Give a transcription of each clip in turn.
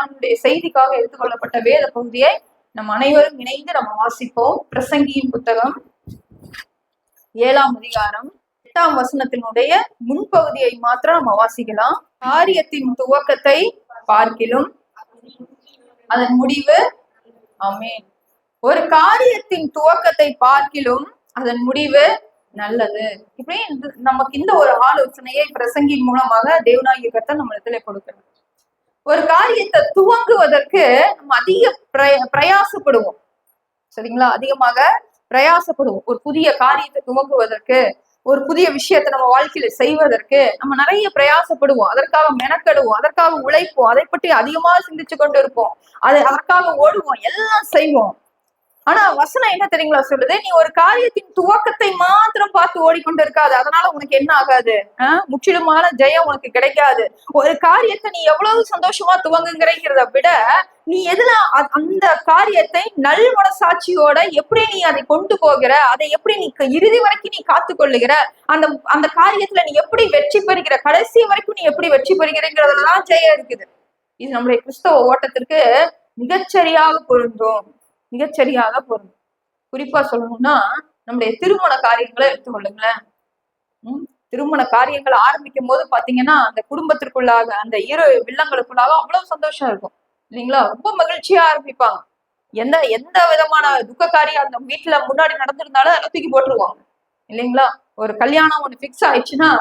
நாளுடைய செய்திக்காக எடுத்துக்கொள்ளப்பட்ட வேத பகுதியை நம் அனைவரும் இணைந்து நம்ம வாசிப்போம். பிரசங்கியின் புத்தகம் 7ஆம் அதிகாரம் 8ஆம் வசனத்தினுடைய முன்பகுதியை மாத்திரம் நம்ம வாசிக்கலாம். காரியத்தின் துவக்கத்தை பார்க்கிலும் அதன் முடிவு, ஆமென், ஒரு காரியத்தின் துவக்கத்தை பார்க்கிலும் அதன் முடிவு நல்லது. இப்படி நமக்கு இந்த ஒரு ஆலோசனையை பிரசங்கின் மூலமாக தேவனாகிய கர்த்தர் நம்ம இடத்துல கொடுக்கணும். ஒரு காரியத்தை துவங்குவதற்கு நம்ம அதிக பிரயாசப்படுவோம், சரிங்களா? அதிகமாக பிரயாசப்படுவோம். ஒரு புதிய காரியத்தை துவங்குவதற்கு, ஒரு புதிய விஷயத்தை நம்ம வாழ்க்கையில செய்வதற்கு நம்ம நிறைய பிரயாசப்படுவோம். அதற்காக மெனக்கெடுவோம், அதற்காக உழைப்போம், அதை பற்றி அதிகமா சிந்திச்சு கொண்டு இருப்போம், அதற்காக ஓடுவோம், எல்லாம் செய்வோம். ஆனா வசனம் என்ன தெரியுங்களா சொல்லுது? நீ ஒரு காரியத்தின் துவக்கத்தை மாத்திரம் பார்த்து ஓடிக்கொண்டு இருக்காது, அதனால உனக்கு என்ன ஆகாது? முற்றிலுமான ஜெயம் உனக்கு கிடைக்காது. ஒரு காரியத்தை நீ எவ்வளவு சந்தோஷமா துவங்குங்கிறத விட நீ எதுல அந்த காரியத்தை நல் மனசாட்சியோட எப்படி நீ அதை கொண்டு போகிற, அதை எப்படி நீ இறுதி வரைக்கும் நீ காத்து கொள்ளுகிற, அந்த காரியத்துல நீ எப்படி வெற்றி பெறுகிற, கடைசி வரைக்கும் நீ எப்படி வெற்றி பெறுகிறதுலதான் ஜெயம் இருக்குது. இது நம்முடைய கிறிஸ்தவ ஓட்டத்திற்கு மிகச்சரியாக பொருந்தும், மிகச்சரியாக பொருந்தும். குறிப்பா சொல்லணும்னா நம்முடைய திருமண காரியங்களை எடுத்துக்கொள்ளுங்களேன். திருமண காரியங்களை ஆரம்பிக்கும் போது பாத்தீங்கன்னா அந்த குடும்பத்திற்குள்ளாக, அந்த இரு வில்லங்களுக்குள்ளாக அவ்வளவு சந்தோஷம் இருக்கும் இல்லைங்களா? ரொம்ப மகிழ்ச்சியா ஆரம்பிப்பாங்க. எந்த விதமான துக்க காரியம் அந்த வீட்டுல முன்னாடி நடந்திருந்தாலும் அதை தூக்கி போட்டுருவாங்க இல்லைங்களா? ஒரு கல்யாணம் ஒண்ணு பிக்ஸ் ஆயிடுச்சுன்னா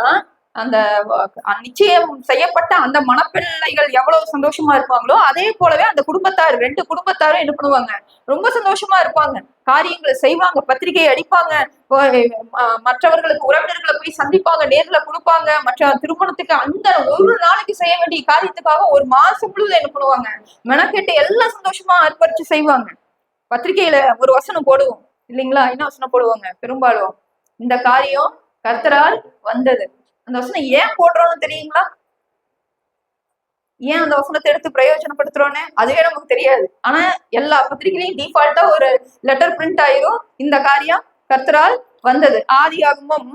அந்த நிச்சயம் செய்யப்பட்ட அந்த மணப்பிள்ளைகள் எவ்வளவு சந்தோஷமா இருப்பாங்களோ அதே போலவே அந்த குடும்பத்தார், 2 குடும்பத்தாரும் என்ன பண்ணுவாங்க, ரொம்ப சந்தோஷமா இருப்பாங்க. காரியங்களை செய்வாங்க, பத்திரிகை அடிப்பாங்க, மற்றவர்களுக்கு உறவினர்களை போய் சந்திப்பாங்க, நேர்ல கொடுப்பாங்க. மற்ற திருமணத்துக்கு அந்த ஒரு நாளைக்கு செய்ய வேண்டிய காரியத்துக்காக ஒரு மாசம் முழுவதும் என்ன பண்ணுவாங்க, மெனக்கெட்டு எல்லாம் சந்தோஷமா அர்ப்பணிச்சு செய்வாங்க. பத்திரிகையில ஒரு வசனம் போடுவோம் இல்லைங்களா? என்ன வசனம் போடுவாங்க? பெரும்பாலும் இந்த காரியம் கர்த்தரால் வந்தது. அந்த வசனம் ஏன் போடுறோம்னு தெரியுங்களா? ஏன் அந்த வசனத்தை எடுத்து பிரயோஜனப்படுத்துறோன்னு அதுவே நமக்கு தெரியாது. ஆனா எல்லா பத்திரிகையிலையும் டிஃபால்ட்டா ஒரு லெட்டர் பிரிண்ட் ஆயிரும், இந்த காரியம் கர்த்தரால் வந்தது. ஆதியாகமம்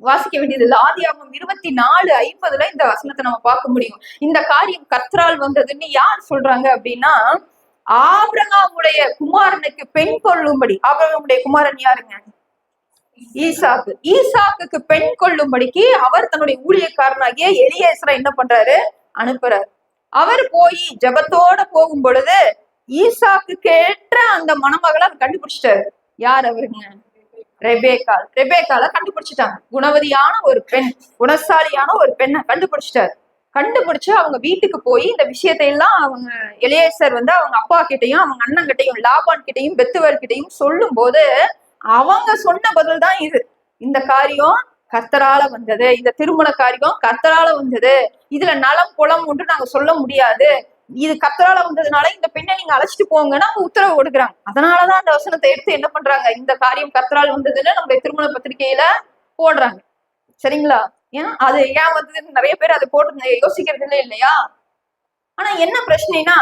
வாசிக்க வேண்டியது இல்லை, ஆதியாகமம் 24:50 இந்த வசனத்தை நம்ம பார்க்க முடியும். இந்த காரியம் கர்த்தரால் வந்ததுன்னு யார் சொல்றாங்க அப்படின்னா, ஆபிரகாமுடைய குமாரனுக்கு பெண் கொள்ளும்படி. ஆபிரகாமுடைய குமாரன் யாருங்க? ஈசாக்கு. ஈசாக்குக்கு பெண் கொள்ளும்படிக்கு அவர் தன்னுடைய ஊழியக்காரனாகிய எலியேசரை என்ன பண்றாரு, அனுப்புறாரு. அவர் போய் ஜபத்தோட போகும் பொழுது ஈசாக்கு கேட்ட அந்த மணமகளை அவர் கண்டுபிடிச்சிட்டாரு. யார் அவருங்க? ரெபேக்காள். ரெபேக்கால கண்டுபிடிச்சிட்டாங்க. குணவதியான ஒரு பெண், குணசாலியான ஒரு பெண்ணை கண்டுபிடிச்சிட்டாரு. கண்டுபிடிச்சு அவங்க வீட்டுக்கு போய் இந்த விஷயத்தை எல்லாம் அவங்க எலியேசர் அவங்க அப்பா கிட்டையும் அவங்க அண்ணன் கிட்டையும் லாபான் கிட்டையும் பெத்துவேல் கிட்டையும் சொல்லும் போது அவங்க சொன்ன பதில் தான் இது. இந்த காரியம் கர்த்தரால வந்தது, இந்த திருமண காரியம் கர்த்தரால வந்தது, இதுல நலம் புலம் ஒன்று நாங்க சொல்ல முடியாது, இது கர்த்தரால வந்ததுனால இந்த பெண்ணை நீங்க அழைச்சிட்டு போங்கன்னா அவங்க உத்தரவு கொடுக்குறாங்க. அதனாலதான் அந்த வசனத்தை எடுத்து என்ன பண்றாங்க, இந்த காரியம் கர்த்தரால் வந்ததுன்னு நம்முடைய திருமண பத்திரிகையில போடுறாங்க. சரிங்களா? ஏன் அது ஏன் வந்ததுன்னு நிறைய பேர் அதை போட்டு யோசிக்கிறது இல்லையா? ஆனா என்ன பிரச்சனைனா,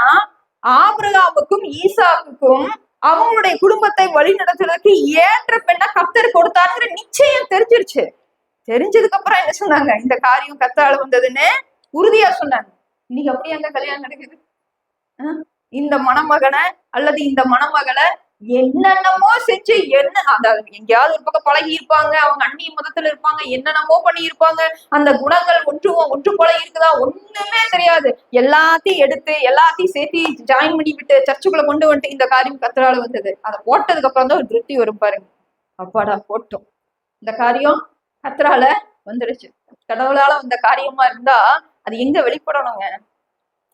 ஆபிரகாமுக்கும் ஈசாக்குக்கும் அவங்களுடைய குடும்பத்தை வழி நடத்துறதுக்கு ஏற்ற பெண்ணை கர்த்தர் கொடுத்தாருங்கிற நிச்சயம் தெரிஞ்சிருச்சு. தெரிஞ்சதுக்கு அப்புறம் என்ன சொன்னாங்க, இந்த காரியம் கர்த்தரால வந்ததுன்னு உறுதியா சொன்னாங்க. இன்னைக்கு அப்படியே அந்த கல்யாணம் நடக்குது. இந்த மணமகனை அல்லது இந்த மணமகளை என்னென்னமோ செஞ்சு அதாவது எங்கேயாவது ஒரு பக்கம் பழகி இருப்பாங்க, அவங்க அந்நிய மதத்துல இருப்பாங்க, என்னென்னமோ பண்ணி இருப்பாங்க, அந்த குணங்கள் ஒன்று போல இருக்குதா ஒண்ணுமே தெரியாது. எல்லாத்தையும் எடுத்து எல்லாத்தையும் சேர்த்து ஜாயின் பண்ணி விட்டு சர்ச்சுக்குள்ள கொண்டு வந்துட்டு இந்த காரியம் கர்த்தரால வந்தது. அதை போட்டதுக்கு அப்புறம் தான் ஒரு திருப்தி வரும் பாருங்க. அப்பாடா போட்டோம், இந்த காரியம் கர்த்தரால வந்துடுச்சு. கடவுளால வந்த காரியமா இருந்தா அது எங்க வெளிப்படணுங்க?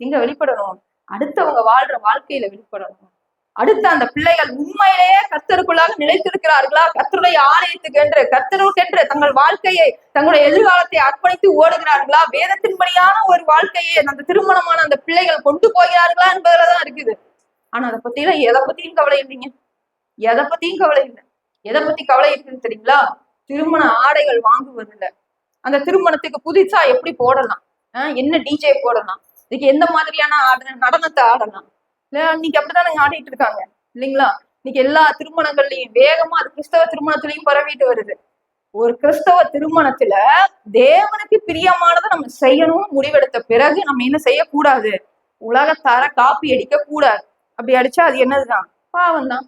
எங்க வெளிப்படணும்? அடுத்தவங்க வாழ்ற வாழ்க்கையில வெளிப்படணும். அடுத்த அந்த பிள்ளைகள் உண்மையிலேயே கர்த்தருக்குள்ளாக நிலைத்திருக்கிறார்களா, கர்த்தருடைய ஆலயத்துக்கென்று கர்த்தருக்கென்று தங்கள் வாழ்க்கையை தங்களுடைய எதிர்காலத்தை அர்ப்பணித்து ஓடுகிறார்களா, வேதத்தின்படியான ஒரு வாழ்க்கையை அந்த திருமணமான அந்த பிள்ளைகள் கொண்டு போகிறார்களா என்பதுலதான் இருக்குது. ஆனா அதை பத்திலாம் எதை பத்தியும் கவலை இல்லைங்க. எதை பத்தியும் கவலை இல்லை. எதை பத்தி கவலை இருக்குன்னு தெரியுங்களா? திருமண ஆடைகள் வாங்குவதில்லை. அந்த திருமணத்துக்கு புதுசா எப்படி போடலாம், என்ன டிஜே போடலாம், இதுக்கு எந்த மாதிரியான நடனத்தை ஆடலாம், இன்னைக்கு அப்படிதான் ஆடிட்டு இருக்காங்க இல்லைங்களா? இன்னைக்கு எல்லா திருமணங்கள்லயும் வேகமா அது கிறிஸ்தவ திருமணத்திலையும் பரவிட்டு வருது. ஒரு கிறிஸ்தவ திருமணத்துல தேவனுக்கு பிரியமானதை நம்ம செய்யணும் முடிவெடுத்த பிறகு நம்ம என்ன செய்யக்கூடாது, உலகத்தார காப்பி அடிக்க கூடாது. அப்படி அடிச்சா அது என்னதுதான்? பாவம் தான்,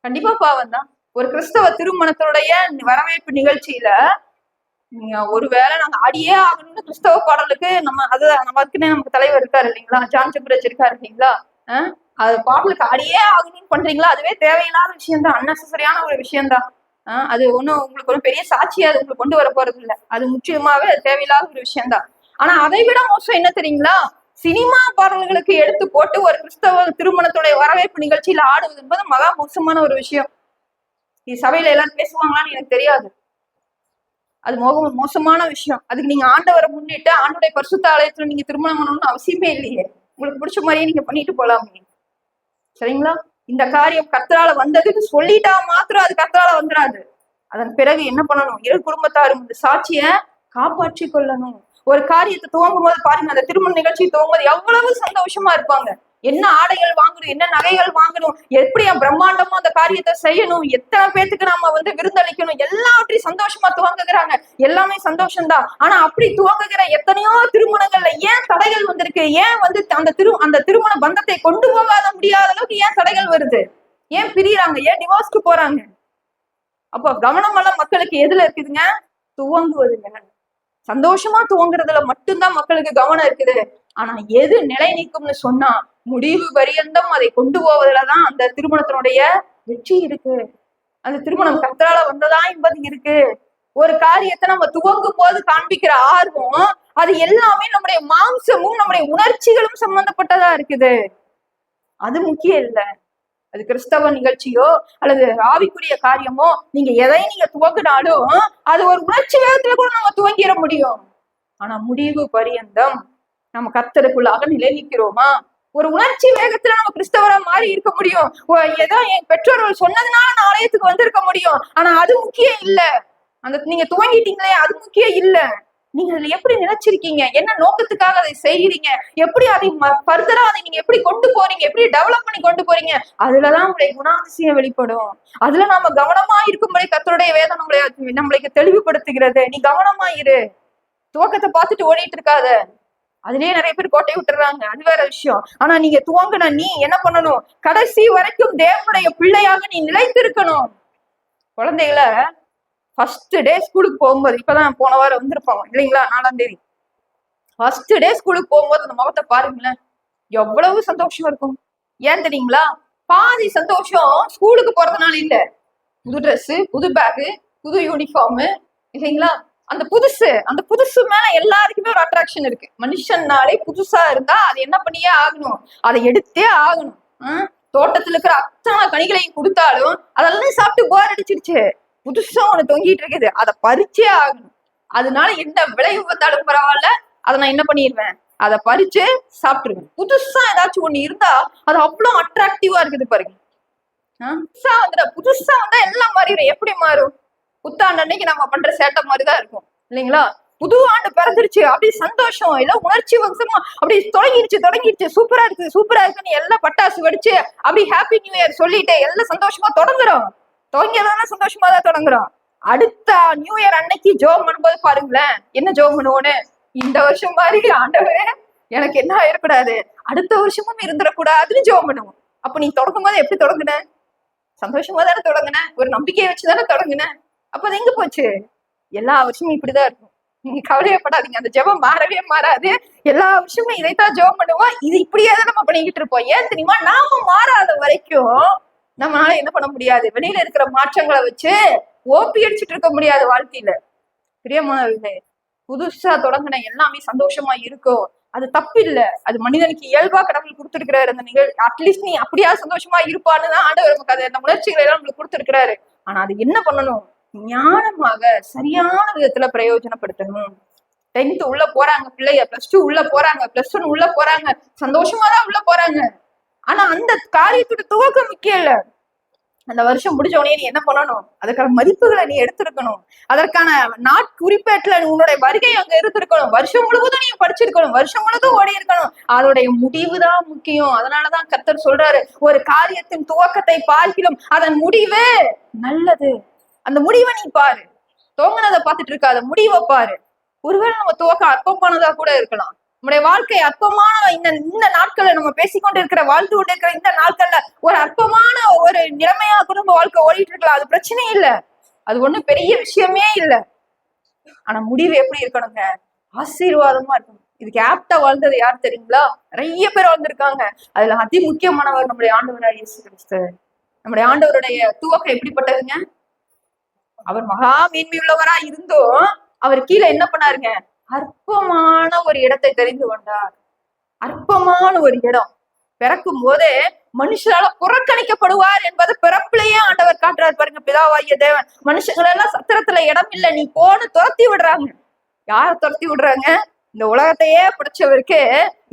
கண்டிப்பா பாவம் தான். ஒரு கிறிஸ்தவ திருமணத்தினுடைய வரவேற்பு நிகழ்ச்சியில நீங்க ஒருவேளை நாங்க ஆடியே ஆகணும்னு கிறிஸ்தவ பாடலுக்கு அதுக்குன்னே நமக்கு தலைவர் இருக்காரு இல்லைங்களா, ஜான் ஜெபரேஜ் இருக்காரு இல்லைங்களா, அது பாடலுக்கு ஆடியே ஆகணும்னு பண்றீங்களா? அதுவே தேவையில்லாத விஷயம் தான், அன்னெசரியான ஒரு விஷயம் தான். அது ஒண்ணும் உங்களுக்கு ஒரு பெரிய சாட்சியா அது உங்களுக்கு கொண்டு வர போறது இல்லை. அது முக்கியமாவே தேவையில்லாத ஒரு விஷயம் தான். ஆனா அதை விட மோசம் என்ன தெரியுங்களா? சினிமா பாடல்களுக்கு எடுத்து போட்டு ஒரு கிறிஸ்தவ திருமணத்துடைய வரவேற்பு நிகழ்ச்சியில ஆடுவது என்பது மகா மோசமான ஒரு விஷயம். சபையில எல்லாரும் பேசுவாங்களான்னு எனக்கு தெரியாது. அது மோசமான விஷயம். அதுக்கு நீங்க ஆண்டவரை முன்னிட்டு ஆண்டுடைய பரிசுத்த ஆலயத்துல நீங்க திருமணம் பண்ணணும்னு அவசியமே இல்லையே. உங்களுக்கு பிடிச்ச மாதிரியே நீங்க பண்ணிட்டு போலாமே. சரிங்களா? இந்த காரியம் கர்த்தரால வந்ததுன்னு சொல்லிட்டா மாத்திரம் அது கர்த்தரால வந்துடாது. அதன் பிறகு என்ன பண்ணணும்? இரு குடும்பத்தாரும் இந்த சாட்சிய காப்பாற்றி கொள்ளணும். ஒரு காரியத்தை துவங்கும் போது பாருங்க, அந்த திருமண நிகழ்ச்சி துவங்கும் போது எவ்வளவு சந்தோஷமா இருப்பாங்க. என்ன ஆடைகள் வாங்கணும், என்ன நகைகள் வாங்கணும், எப்படி பிரம்மாண்டமா அந்த காரியத்தை செய்யணும், எத்தனை பேத்துக்கு நாம விருந்தளிக்கணும், எல்லாவற்றையும் சந்தோஷமா துவங்குகிறாங்க. எல்லாமே சந்தோஷம்தான். ஆனா அப்படி துவங்குகிற எத்தனையோ திருமணங்கள்ல ஏன் தடைகள் வந்திருக்கு? ஏன் அந்த திருமண பந்தத்தை கொண்டு போகாத முடியாத அளவுக்கு ஏன் தடைகள் வருது? ஏன் பிரியறாங்க? ஏன் டிவோர்ஸ்க்கு போறாங்க? அப்போ கவனம் எல்லாம் மக்களுக்கு எதுல இருக்குதுங்க? துவங்குவதுங்க. சந்தோஷமா துவங்குறதுல மட்டும்தான் மக்களுக்கு கவனம் இருக்குது. ஆனா எது நிலை நிற்கும்னு சொன்னா முடிவு பரியந்தம் அதை கொண்டு போவதுலதான் அந்த திருமணத்தினுடைய வெற்றி இருக்கு. அந்த திருமணம் கர்த்தரால வந்ததா என்பது இருக்கு. ஒரு காரியத்தை நம்ம துவங்கும் போது காண்பிக்கிற ஆர்வம் அது எல்லாமே நம்முடைய மாம்சமும் நம்முடைய உணர்ச்சிகளும் சம்பந்தப்பட்டதா இருக்குது. அது முக்கியம் இல்லை. அது கிறிஸ்தவ நிகழ்ச்சியோ அல்லது ஆவிக்குரிய காரியமோ நீங்க எதையும் நீங்க துவங்கினாலும் அது ஒரு உணர்ச்சி வேகத்துல கூட நம்ம துவங்கிட முடியும். ஆனா முடிவு பரியந்தம் நம்ம கர்த்தருக்குள்ளாக நிலை நிற்கிறோமா? ஒரு உணர்ச்சி வேகத்துல நம்ம கிறிஸ்தவரா மாறி இருக்க முடியும். ஏதோ என் பெற்றோர்கள் சொன்னதுனால நான் ஆலயத்துக்கு வந்திருக்க முடியும். ஆனா அது முக்கியம் இல்ல. நீங்க துவங்கிட்டீங்களே அது முக்கியம் இல்ல. நீங்க அதுல எப்படி நினைச்சிருக்கீங்க? என்ன நோக்கத்துக்காக அதை செய்கிறீங்க? எப்படி அதை ஃபர்தரா அதை நீங்க எப்படி கொண்டு போறீங்க? எப்படி டெவலப் பண்ணி கொண்டு போறீங்க? அதுலதான் உங்களுடைய குணாதிசயம் வெளிப்படும். அதுல நாம கவனமா இருக்கும்படி கர்த்தருடைய வேதம் நம்மளுக்கு தெளிவுபடுத்துகிறது. நீ கவனமா இரு. துவக்கத்தை பார்த்துட்டு ஓடிட்டு இருக்காத. அதுலயே நிறைய பேர் கோட்டை விட்டுறாங்க, அது வேற விஷயம். ஆனா நீங்க துவங்கின நீ என்ன பண்ணணும்? கடைசி வரைக்கும் தேவனுடைய பிள்ளையாக நீ நிலைத்திருக்கணும். குழந்தைகளை ஃபர்ஸ்ட் டே ஸ்கூலுக்கு போகும்போது, இப்பதான் போன வாரம் வந்திருப்பாங்க இல்லைங்களா, 4ஆம் தேதி ஃபர்ஸ்ட் டே ஸ்கூலுக்கு போகும்போது அந்த முகத்தை பாருங்களேன், எவ்வளவு சந்தோஷம் இருக்கும். ஏன் தெரியுங்களா? பாதி சந்தோஷம் ஸ்கூலுக்கு போறதுனால இல்ல, புது ட்ரெஸ், புது பேகு, புது யூனிஃபார்ம் இல்லைங்களா, அந்த புதுசு மேல எல்லாருக்குமே ஒரு அட்ராக்ஷன் இருக்கு. மனுஷன்னாலே புதுசா இருந்தா அது என்ன பண்ணியே ஆகணும், அதை எடுத்தே ஆகணும். தோட்டத்துல இருக்கிற அத்தனை கனிகளையும் கொடுத்தாலும் அதெல்லாம் சாப்பிட்டு போர் அடிச்சிருச்சு. புதுசா ஒண்ணு தொங்கிட்டு இருக்குது, அதை பறிச்சே ஆகணும். அதனால என்ன விளைவு வந்தாலும் பரவாயில்ல, அதை நான் என்ன பண்ணிடுவேன், அதை பறிச்சு சாப்பிட்டுருவேன். புதுசா ஏதாச்சும் ஒண்ணு இருந்தா அது அவ்வளவு அட்ராக்டிவா இருக்குது பாருங்க. புதுசா வந்தா எல்லாம் மாறிடும். எப்படி மாறும்? புத்தாண்டு அன்னைக்கு நம்ம பண்ற சேட்டை மாதிரிதான் இருக்கும் இல்லைங்களா? புது ஆண்டு பிறந்துருச்சு அப்படி சந்தோஷம், இல்ல உணர்ச்சி வசமா அப்படி தொடங்கிருச்சு, சூப்பரா இருக்குன்னு எல்லாம் பட்டாசு வெடிச்சு அப்படி ஹாப்பி நியூ இயர் சொல்லிட்டு எல்லாம் சந்தோஷமா தொடங்குறோம். துவங்கியதான சந்தோஷமா தான் தொடங்குறோம். அடுத்த நியூ இயர் அன்னைக்கு ஜோம் பண்ணும்போது பாருங்களேன், என்ன ஜோம் பண்ணுவோன்னு, இந்த வருஷம் மாதிரி ஆண்டவரே எனக்கு என்ன ஆயிடக்கூடாது, அடுத்த வருஷமும் இருந்துடக்கூடாதுன்னு ஜோம் பண்ணுவோம். அப்ப நீ தொடங்கும் போது எப்படி தொடங்குன? சந்தோஷமா தானே தொடங்குன, ஒரு நம்பிக்கையை வச்சுதானே தொடங்குன. அப்ப அது எங்க போச்சு? எல்லா வருஷமும் இப்படிதான் இருக்கும். நீங்க கவலையப்படாதீங்க, அந்த ஜெபம் மாறவே மாறாது. எல்லா வருஷமும் இதைத்தான் ஜெபம் பண்ணுவோம். இது இப்படியே தான் நம்ம பண்ணிக்கிட்டு இருப்போம். ஏன் தெரியுமா? நாம மாறாத வரைக்கும் நம்மளால என்ன பண்ண முடியாது, வெளியில இருக்கிற மாற்றங்களை வச்சு ஓப்பி அடிச்சுட்டு இருக்க முடியாது வாழ்க்கையில. பிரியமானவர்களே, புதுசா தொடங்கின எல்லாமே சந்தோஷமா இருக்கும், அது தப்பு இல்ல. அது மனிதனுக்கு இயல்பா கடவுள் கொடுத்திருக்கிறாரு. அந்த நிகழ்வு அட்லீஸ்ட் நீ அப்படியா சந்தோஷமா இருப்பான்னு தான் ஆண்டவர் நமக்கு அது அந்த உணர்ச்சிகளை எல்லாம் நம்மளுக்கு கொடுத்திருக்கிறாரு. ஆனா அது என்ன பண்ணணும்? ஞானமாக சரியான விதத்துல பிரயோஜனப்படுத்தணும். 10th உள்ள போறாங்க பிள்ளைய, +2 உள்ள போறாங்க, +1 உள்ள போறாங்க, சந்தோஷமா தான் உள்ள போறாங்க. ஆனா அந்த காரியத்தோட துவக்கம் முக்கியம் இல்ல. அந்த வருஷம் முடிஞ்ச உடனே நீ என்ன பண்ணணும்? அதுக்கான மதிப்புகளை நீ எடுத்திருக்கணும். அதற்கான குறிப்பேட்டுல உன்னுடைய வருகை அங்க இருந்திருக்கணும். வருஷம் முழுவதும் நீ படிச்சிருக்கணும், வருஷம் முழுவதும் ஓடி இருக்கணும். அதோடைய முடிவுதான் முக்கியம். அதனாலதான் கர்த்தர் சொல்றாரு, ஒரு காரியத்தின் துவக்கத்தை பார்க்கிலும் அதன் முடிவு நல்லது. அந்த முடிவை நீ பாரு, துவங்கினதை பார்த்துட்டு இருக்காத, முடிவை பாரு. ஒருவேளை நம்ம துவக்கம் அற்பமானதா கூட இருக்கலாம். நம்முடைய வாழ்க்கை அற்பமான இந்த நாட்கள்ல நம்ம பேசிக்கொண்டு இருக்கிற வாழ்ந்து கொண்டு இருக்கிற இந்த நாட்கள்ல ஒரு அற்பமான ஒரு நிலைமையா குடும்ப வாழ்க்கை ஓடிட்டு இருக்கலாம். அது பிரச்சனை இல்ல, அது ஒண்ணும் பெரிய விஷயமே இல்ல. ஆனா முடிவு எப்படி இருக்கணுங்க? ஆசீர்வாதமா இருக்கணும். இதுக்கு ஆப்டா வாழ்ந்தது யார் தெரியுங்களா? நிறைய பேர் வாழ்ந்திருக்காங்க. அதுல அதி முக்கியமானவர் நம்முடைய ஆண்டவராக இயேசு கிறிஸ்து. நம்முடைய ஆண்டவருடைய துவக்கம் எப்படிப்பட்டதுங்க? அவர் மகா மேன்மையுள்ளவரா இருந்தும் அவர் கீழே என்ன பண்ணாருங்க? அற்பமான ஒரு இடத்தை தெரிந்து கொண்டார். அற்பமான ஒரு இடம். பிறக்கும் போதே மனுஷரால புறக்கணிக்கப்படுவார் என்பது பிறப்பிலேயே ஆண்டவர் காட்டுறாரு பாருங்க. பிதாவாகிய தேவன் மனுஷங்கள் எல்லாம் சத்திரத்துல இடம் இல்ல, நீ போன்னு துரத்தி விடுறாங்க. யார துரத்தி விடுறாங்க? இந்த உலகத்தையே பிடிச்சவருக்கு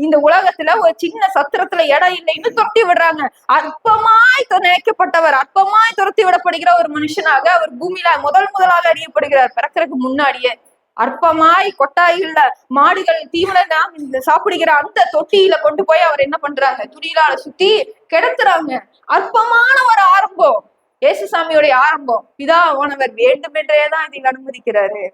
இந்த உலகத்துல ஒரு சின்ன சத்திரத்துல இடம் இல்லைன்னு துரத்தி விடுறாங்க. அற்பமாய் நினைக்கப்பட்டவர், அற்பமாய் துரத்தி விடப்படுகிற ஒரு மனுஷனாக அவர் பூமியில முதலாக அறியப்படுகிறார். பிறக்கிறதுக்கு முன்னாடியே அற்பமாய் கொட்டாயில மாடுகள் தீவனம் சாப்பிடுகிற அந்த தொட்டியில கொண்டு போய் அவர் என்ன பண்றாங்க? துணியிலால சுத்தி கிடத்துறாங்க. அற்பமான ஒரு ஆரம்பம் இயேசுசாமியோடைய ஆரம்பம். பிதாவானவர் வேண்டுமென்றேதான் இதை அனுமதிக்கிறாரு.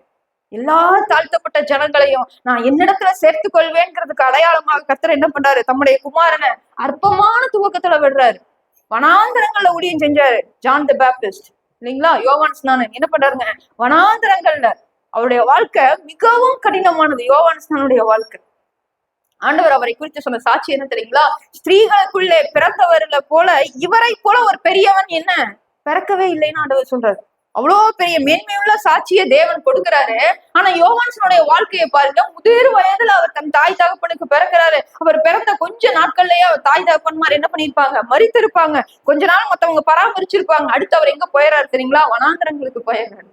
எல்லா தாழ்த்தப்பட்ட ஜனங்களையும் நான் என்னிடத்துல சேர்த்து கொள்வேங்கிறதுக்கு அடையாளமாக கர்த்தர் என்ன பண்றாரு? தம்முடைய குமாரனை அற்பமான துவக்கத்துல விடுறாரு. வனாந்தரங்கள்ல ஊழியம் செஞ்சாரு ஜான் தி பேப்டிஸ்ட் இல்லைங்களா? யோவான் ஸ்நானன் என்ன பண்றாருங்க? வனாந்தரங்கள்ல. அவருடைய வாழ்க்கை மிகவும் கடினமானது. யோவான் ஸ்நானுடைய வாழ்க்கை. ஆண்டவர் அவரை குறித்து சொன்ன சாட்சி என்ன தெரியுங்களா? ஸ்திரீகளுக்குள்ளே பிறந்தவர்களை போல இவரை போல ஒரு பெரியவன் என்ன பிறக்கவே இல்லைன்னு ஆண்டவர் சொல்றாரு. அவ்வளோ பெரிய மேன்மையுள்ள சாட்சியை தேவன் கொடுக்கிறாரு. ஆனா யோவான்சனுடைய வாழ்க்கையை பாருங்க. முதிர் வயதுல அவர் தன் தாய் தகப்பனுக்கு பிறக்கிறாரு. அவர் பிறந்த கொஞ்ச நாட்கள்லயே அவர் தாய் தகப்பன்மார் என்ன பண்ணிருப்பாங்க? மரித்திருப்பாங்க. கொஞ்ச நாள் மத்தவங்க பராமரிச்சிருப்பாங்க. அடுத்து அவர் எங்க போயிறாரு தெரியுங்களா? வனாந்தரங்களுக்கு போயிடுறாரு.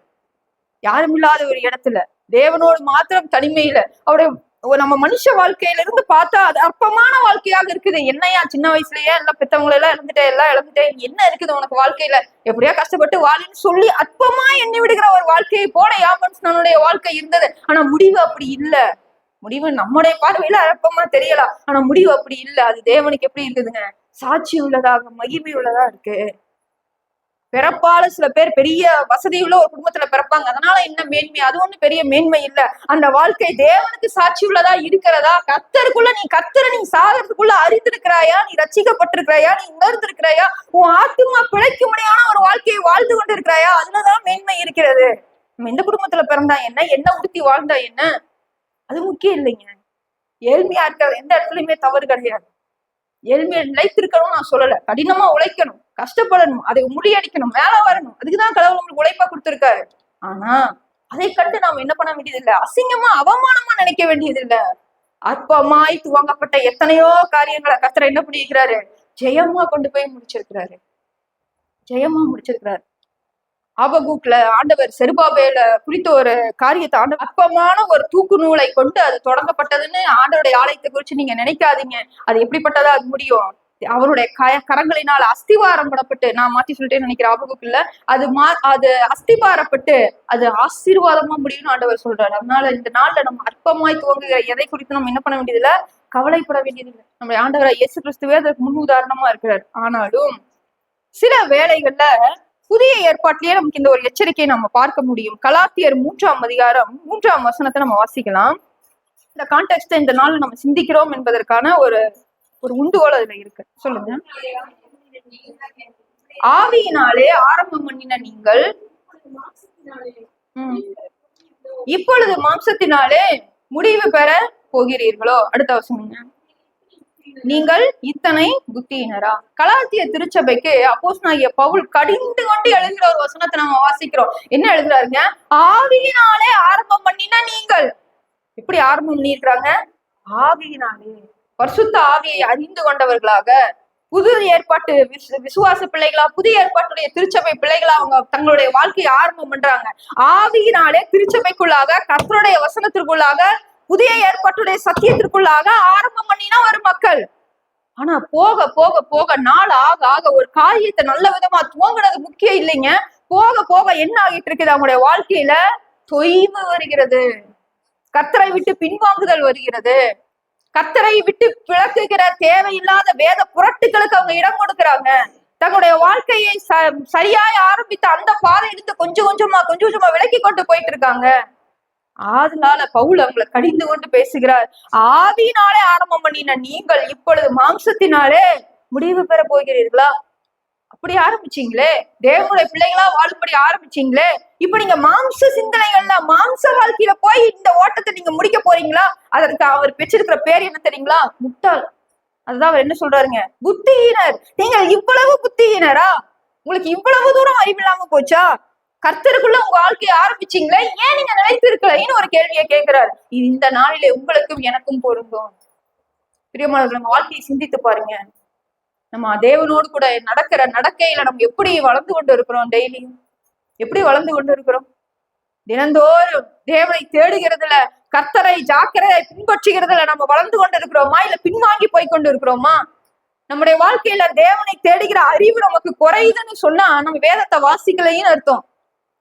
யாரும் இல்லாத ஒரு இடத்துல, தேவனோடு மாத்திரம் தனிமையில. அவருடைய நம்ம மனுஷ வாழ்க்கையில இருந்து பார்த்தா அது அற்பமான வாழ்க்கையாக இருக்குது. என்னையா சின்ன வயசுலயே எல்லாம் பெத்தவங்களை எல்லாம் இழந்துட்டேன், என்ன இருக்குது உனக்கு வாழ்க்கையில? எப்படியா கஷ்டப்பட்டு வாழின்னு சொல்லி அற்பமா எண்ணி விடுகிற ஒரு வாழ்க்கையை போல யாமன்ஸ்னுடைய வாழ்க்கை இருந்தது. ஆனா முடிவு அப்படி இல்ல. முடிவு நம்முடைய பார்வையில அற்பமா தெரியலாம், ஆனா முடிவு அப்படி இல்ல. அது தேவனுக்கு எப்படி இருக்குதுங்க? சாட்சி உள்ளதாக, மகிமை உள்ளதா இருக்கு. பிறப்பால சில பேர் பெரிய வசதி உள்ள ஒரு குடும்பத்துல பிறப்பாங்க, அதனால என்ன மேன்மை? அது ஒண்ணு பெரிய மேன்மை இல்ல. அந்த வாழ்க்கை தேவனுக்கு சாட்சி உள்ளதா இருக்கிறதா? கர்த்தருக்குள்ள நீ சாகிறதுக்குள்ள அறிந்திருக்கிறாயா? நீ ரட்சிக்கப்பட்டிருக்கிறாயா? நீ உணர்ந்திருக்கிறாயா? உன் ஆத்துமா பிழைக்கும்படியான ஒரு வாழ்க்கையை வாழ்ந்து கொண்டு இருக்கிறாயா? அதுலதான் மேன்மை இருக்கிறது. நம்ம எந்த குடும்பத்துல பிறந்தா என்ன உடுத்தி வாழ்ந்தா என்ன, அது முக்கியம் இல்லைங்க. ஏழ்மையா இருக்கிறது எந்த இடத்துலயுமே தவறு கிடையாது. ஏழ்மையை நிலைத்திருக்கணும் நான் சொல்லல. கடினமா உழைக்கணும், கஷ்டப்படணும், அதை முறியடிக்கணும், மேல வரணும். அதுக்குதான் கடவுள் நம்மளுக்கு உழைப்பா கொடுத்திருக்காரு. ஆனா அதை கண்டு நாம என்ன பண்ண வேண்டியது இல்ல, அசிங்கமா அவமானமா நினைக்க வேண்டியது இல்ல. அற்பமாய் துவங்கப்பட்ட எத்தனையோ காரியங்களை கர்த்தர் என்ன பண்ணிருக்கிறாரு? ஜெயமா கொண்டு போய் முடிச்சிருக்கிறாரு. ஆபகூக்ல ஆண்டவர் செருபாபேல குறித்த ஒரு காரியத்தை அற்பமான ஒரு தூக்கு நூலை கொண்டு அது தொடங்கப்பட்டதுன்னு ஆண்டவருடைய ஆலயத்தை குறிச்சு நீங்க நினைக்காதீங்க. அது எப்படிப்பட்டதா அது முடியும்? அவருடைய கரங்களினால் அஸ்திவாரம் படப்பட்டு, நான் மாத்தி சொல்லிட்டேன்னு நினைக்கிறேன், ஆபகுக்குள்ள அது அஸ்திவாரப்பட்டு அது ஆசீர்வாதமா முடியும்னு ஆண்டவர் சொல்றாரு. அதனால இந்த நாள்ல நம்ம அற்பமாய் துவங்குகிற எதை குறித்து நம்ம என்ன பண்ண வேண்டியது இல்ல, கவலைப்பட வேண்டியது இல்லை. நம்ம ஆண்டவராய் இயேசு கிறிஸ்துவே அதற்கு முன் உதாரணமா இருக்கிறார். ஆனாலும் சில வேளைகள்ல புதிய ஏற்பாட்டிலேயே நமக்கு இந்த ஒரு எச்சரிக்கையை நம்ம பார்க்க முடியும். கலாத்தியர் 3ஆம் அதிகாரம் 3ஆம் வசனத்தை நம்ம வாசிக்கலாம். இந்த கான்டெக்ஸ்ட இந்த நாள் நம்ம சிந்திக்கிறோம் என்பதற்கான ஒரு உந்துகோல் அதுல இருக்கு. சொல்லுங்க. ஆவியினாலே ஆரம்பம் பண்ணின நீங்கள் இப்பொழுது மாம்சத்தினாலே முடிவு பெற போகிறீர்களோ? அடுத்த வசனங்க. நீங்கள் இத்தனை புத்தியினரா? கலாத்திய திருச்சபைக்கு அப்போஸ்தலனாகிய பவுல் கடிந்து கொண்டு எழுதுகிற ஒரு வசனத்தை நம்ம வாசிக்கிறோம். என்ன எழுதுறாருங்க? ஆவியினாலே ஆரம்பம் பண்ணின நீங்கள். எப்படி ஆரம்பம் பண்ணியிருக்கிறாங்க? ஆவியினாலே, பரிசுத்த ஆவியை அறிந்து கொண்டவர்களாக, புது ஏற்பாட்டு விசுவாச பிள்ளைகளா, புதிய ஏற்பாட்டுடைய திருச்சபை பிள்ளைகளா அவங்க தங்களுடைய வாழ்க்கையை ஆரம்பம் பண்றாங்க. ஆவியினாலே திருச்சபைக்குள்ளாக, கர்த்தருடைய வசனத்திற்குள்ளாக, புதிய ஏற்பாட்டுடைய சத்தியத்திற்குள்ளாக ஆரம்பம் பண்ணினா ஒரு மக்கள். ஆனா போக போக போக நாள் ஆக ஆக ஒரு காரியத்தை நல்ல விதமா துவங்குறது முக்கியம் இல்லைங்க. போக போக என்ன ஆகிட்டு இருக்குது? அவங்களுடைய வாழ்க்கையில தொய்வு வருகிறது, கர்த்தரை விட்டு பின்வாங்குதல் வருகிறது, கர்த்தரை விட்டு பிளக்குகிற தேவையில்லாத வேத புரட்டுகளுக்கு அவங்க இடம் கொடுக்குறாங்க. தங்களுடைய வாழ்க்கையை சரியாய் ஆரம்பித்த அந்த பாதையிலிருந்து கொஞ்சம் கொஞ்சமா விலக்கி கொண்டு போயிட்டு இருக்காங்க. ஆதலால பவுல் அவங்களை கடிந்து கொண்டு பேசுகிறார். ஆவியினாலே ஆரம்பம் பண்ணின நீங்கள் இப்பொழுது மாம்சத்தினாலே முடிவு பெற போகிறீர்களா? அப்படி ஆரம்பிச்சீங்களே, தேவனுடைய பிள்ளைகளா வாழும்படி ஆரம்பிச்சீங்களே, இப்ப நீங்க மாம்ச சிந்தனைகள்ல மாம்ச வாழ்க்கையில போய் இந்த ஓட்டத்தை நீங்க முடிக்க போறீங்களா? அதற்கு அவர் பெற்றிருக்கிற பேர் என்ன தெரியுங்களா? முட்டாள். அதுதான் அவர் என்ன சொல்றாருங்க? புத்தியினர். நீங்கள் இவ்வளவு புத்தியினரா? உங்களுக்கு இவ்வளவு தூரம் அறிவில்லாம போச்சா? கர்த்தருக்குள்ள உங்க வாழ்க்கையை ஆரம்பிச்சீங்களே, ஏன் நீங்க நிலைத்து இருக்கலைன்னு ஒரு கேள்வியை கேட்கிறாரு. இந்த நாளிலே உங்களுக்கும் எனக்கும் பொருந்தும். பிரியமானவர்கள், நம்ம வாழ்க்கையை சிந்தித்து பாருங்க. நம்ம தேவனோடு கூட நடக்கிற நடக்கையில நம்ம எப்படி வளர்ந்து கொண்டு இருக்கிறோம்? டெய்லியும் எப்படி வளர்ந்து கொண்டு இருக்கிறோம்? தினந்தோறும் தேவனை தேடுகிறதுல, கர்த்தரை ஜாக்கிரதை பின்பற்றுகிறதுல நம்ம வளர்ந்து கொண்டு இருக்கிறோமா, இல்ல பின்வாங்கி போய் கொண்டு இருக்கிறோமா? நம்முடைய வாழ்க்கையில தேவனை தேடுகிற அறிவு நமக்கு குறையுதுன்னு சொன்னா நம்ம வேதத்தை வாசிக்கலைன்னு அர்த்தம்.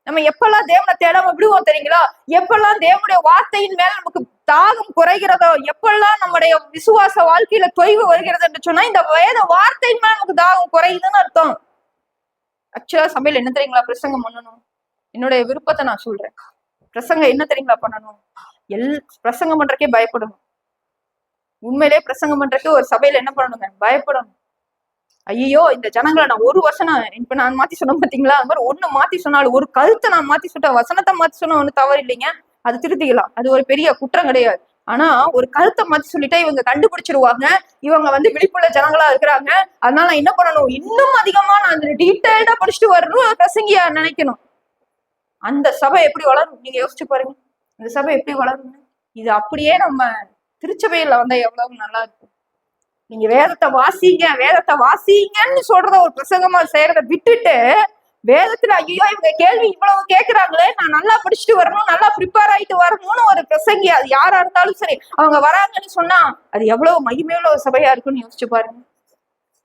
நம்ம எப்பெல்லாம் தேவனை தேடாம விடுவோம் தெரியுங்களா? எப்பெல்லாம் தேவனுடைய வார்த்தையின் மேல நமக்கு தாகம் குறைகிறதோ, எப்பெல்லாம் நம்முடைய விசுவாச வாழ்க்கையில தொய்வு வருகிறது என்று சொன்னா இந்த வேத வார்த்தையின் மேல நமக்கு தாகம் குறையுதுன்னு அர்த்தம். ஆக்சுவலா சபையில என்ன தெரியுங்களா பிரசங்கம் பண்ணணும்? என்னுடைய விருப்பத்தை நான் சொல்றேன். பிரசங்கம் என்ன தெரியுங்களா பண்ணணும்? பிரசங்கம் பண்றக்கே பயப்படணும். உண்மையிலே பிரசங்கம் பண்றதுக்கு ஒரு சபையில என்ன பண்ணணுங்க? பயப்படணும். ஐயோ, இந்த ஜனங்களை நான் ஒரு வசனம் இப்ப நான் மாத்தி சொன்ன பாத்தீங்களா? அது மாதிரி ஒண்ணு மாத்தி சொன்னாலும், ஒரு கருத்தை நான் மாத்தி சொல்லிட்டேன், வசனத்தை மாத்தி சொன்னா ஒண்ணு தவறு இல்லைங்க, அது திருத்திக்கலாம், அது ஒரு பெரிய குற்றம் கிடையாது. ஆனா ஒரு கருத்தை மாத்தி சொல்லிட்டா இவங்க கண்டுபிடிச்சிருவாங்க, இவங்க விழிப்புள்ள ஜனங்களா இருக்கிறாங்க, அதனால நான் என்ன பண்ணணும்? இன்னும் அதிகமா நான் டீட்டெயில்டா படிச்சுட்டு வரணும் பிரசங்கியா நினைக்கணும். அந்த சபை எப்படி வளரும்? நீங்க யோசிச்சு பாருங்க, அந்த சபை எப்படி வளரும்? இது அப்படியே நம்ம திருச்சபையில வந்தா எவ்வளவு நல்லா இருக்கும். நீங்க வேதத்தை வாசிங்கன்னு சொல்றத ஒரு பிரசங்கமா செய்யறத விட்டுட்டு, வேதத்துல ஐயோ இவங்க கேள்வி இவ்வளவு கேட்கிறாங்களே, நான் நல்லா படிச்சுட்டு வரணும், நல்லா ப்ரிப்பேர் ஆயிட்டு வரணும்னு ஒரு பிரசங்கி, அது யாரா இருந்தாலும் சரி, அவங்க வராங்கன்னு சொன்னா அது எவ்வளவு மகிமையுள்ள ஒரு சபையா இருக்குன்னு யோசிச்சு பாருங்க.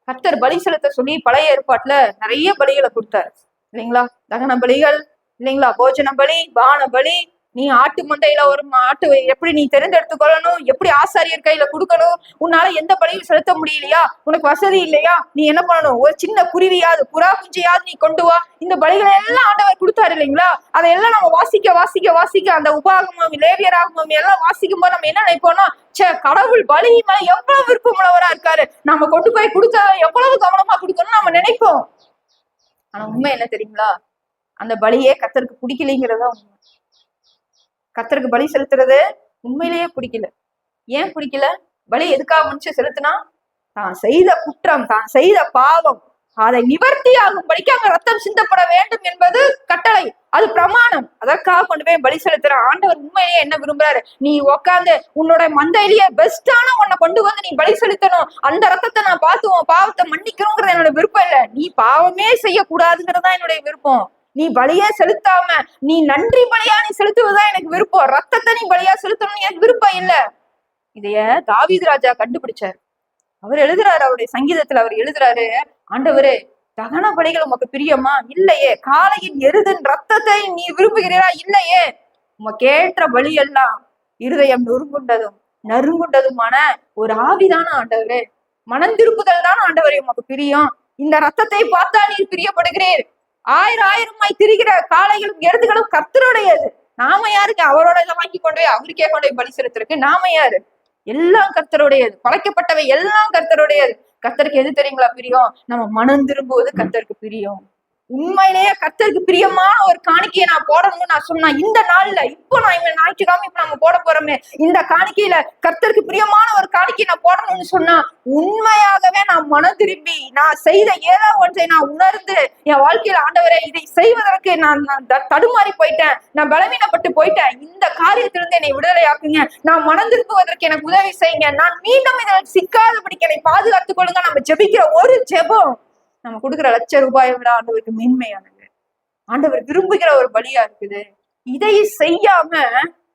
கர்த்தர் பலி செலுத்த சொல்லி பழைய ஏற்பாட்டுல நிறைய பலிகளை கொடுத்தாரு இல்லைங்களா? தகன பலிகள் இல்லைங்களா, போஜன பலி, பான பலி. நீ ஆட்டு மந்தையில ஒரு ஆட்டு எப்படி நீ தெரிந்தெடுத்துக்கொள்ளணும், எப்படி ஆசாரியர் கையில கொடுக்கணும், உன்னால எந்த பலியும் செலுத்த முடியலையா, உனக்கு வசதி இல்லையா, நீ என்ன பண்ணணும்? ஒரு சின்ன குருவியாவது புறா குஞ்சியாவது நீ கொண்டு வா. இந்த பலிகளை எல்லாம் ஆண்டவர் கொடுத்தாரு இல்லைங்களா? அதையெல்லாம் நம்ம வாசிக்க வாசிக்க வாசிக்க அந்த உபாகமம், லேவியராகமம் எல்லாம் வாசிக்கும் போது நம்ம என்ன நினைப்போம்னா, கடவுள் பலி மேல எவ்வளவு விருப்பமுள்ளவரா இருக்காரு, நம்ம கொண்டு போய் கொடுக்க எவ்வளவு கவனமா கொடுக்கணும்னு நம்ம நினைப்போம். ஆனா உண்மை என்ன தெரியுங்களா? அந்த பலியே கர்த்தருக்கு பிடிக்கலைங்கிறதா உண்மை. கர்த்தருக்கு பலி செலுத்துறது உண்மையிலேயே பிடிக்கல. ஏன் பிடிக்கல? பலி எதுக்காக மனுஷன் செலுத்தினா, தான் செய்த குற்றம், தான் செய்த பாவம் அதை நிவர்த்தி ஆகும்படிக்கு அங்க ரத்தம் சிந்தப்பட வேண்டும் என்பது கட்டளை, அது பிரமாணம். அதற்காக கொண்டு போய் பலி செலுத்துற ஆண்டவர் உண்மையிலேயே என்ன விரும்புறாரு? நீ உட்காந்து உன்னோட மந்தையிலேயே பெஸ்டான உன்னை கொண்டு வந்து நீ பலி செலுத்தணும், அந்த ரத்தத்தை நான் பார்த்து உன் பாவத்தை மன்னிக்கணுங்கிறது என்னோட விருப்பம் இல்லை. நீ பாவமே செய்யக்கூடாதுங்கிறதா என்னுடைய விருப்பம். நீ பலியா செலுத்தாம நீ நன்றி பலியா நீ செலுத்துவதுதான் எனக்கு விருப்பம். ரத்தத்தை நீ பலியா செலுத்தணும்னு எனக்கு விருப்பம் இல்ல. இதைய தாவீது ராஜா கண்டுபிடிச்சாரு. அவர் எழுதுறாரு, அவருடைய சங்கீதத்துல அவர் எழுதுறாரு, ஆண்டவரே தகன பலிகள் உமக்கு பிரியமா? இல்லையே. காளையின் எருதின் ரத்தத்தை நீ விரும்புகிறீரா? இல்லையே. உமக்கேற்ற பலி எல்லாம் இருதயம் நறுங்குண்டதுமான ஒரு ஆவிதான ஆண்டவரே, மனம் திருப்புதல் தான் ஆண்டவரே உமக்கு பிரியம். இந்த ரத்தத்தை பார்த்தா நீர் பிரியப்படுகிறீர். ஆயிரமாய் திரிகிற காளைகளும் எருதுகளும் கர்த்தருடையது. நாம யாருக்கு அவரோட இதை வாங்கி கொண்டு போய் அவருக்கே கொண்டு போய் பலி செலுத்திருக்கு? நாம யாரு? எல்லாம் கர்த்தருடையது, படைக்கப்பட்டவை எல்லாம் கர்த்தருடையது. கர்த்தருக்கு எது தெரியுங்களா பிரியம்? நம்ம மனம் திரும்புவது கர்த்தருக்கு பிரியம். உண்மையிலேயே கர்த்தருக்கு பிரியமான ஒரு காணிக்கையை நான் போடணும்னு நான் சொன்னா, இந்த நாள்ல இப்போ நான் ஞாயிற்றுக்கிழமை இப்ப நம்ம போட போறோமே, இந்த காணிக்கையில கர்த்தருக்கு பிரியமான ஒரு காணிக்கையை நான் போடணும்னு சொன்னா, உண்மையாகவே நான் மனம் திரும்பி நான் செய்த ஏதோ ஒன்றை நான் உணர்ந்து என் வாழ்க்கையில ஆண்டவரே இதை செய்வதற்கு நான் தடுமாறி போயிட்டேன், நான் பலவீனப்பட்டு போயிட்டேன், இந்த காரியத்திலிருந்து என்னை விடுதலையாக்குங்க, நான் மனம் திரும்புவதற்கு எனக்கு உதவி செய்யுங்க, நான் மீண்டும் இதில் சிக்காதபடிக்கு என்னை பாதுகாத்துக் கொள்ளுங்க. நம்ம ஜெபிக்கிற ஒரு ஜெபம் நம்ம கொடுக்குற ₹1,00,000 விட ஆண்டவருக்கு மேன்மையானது. ஆண்டவர் விரும்புகிற ஒரு பலியா இருக்குது. இதை செய்யாம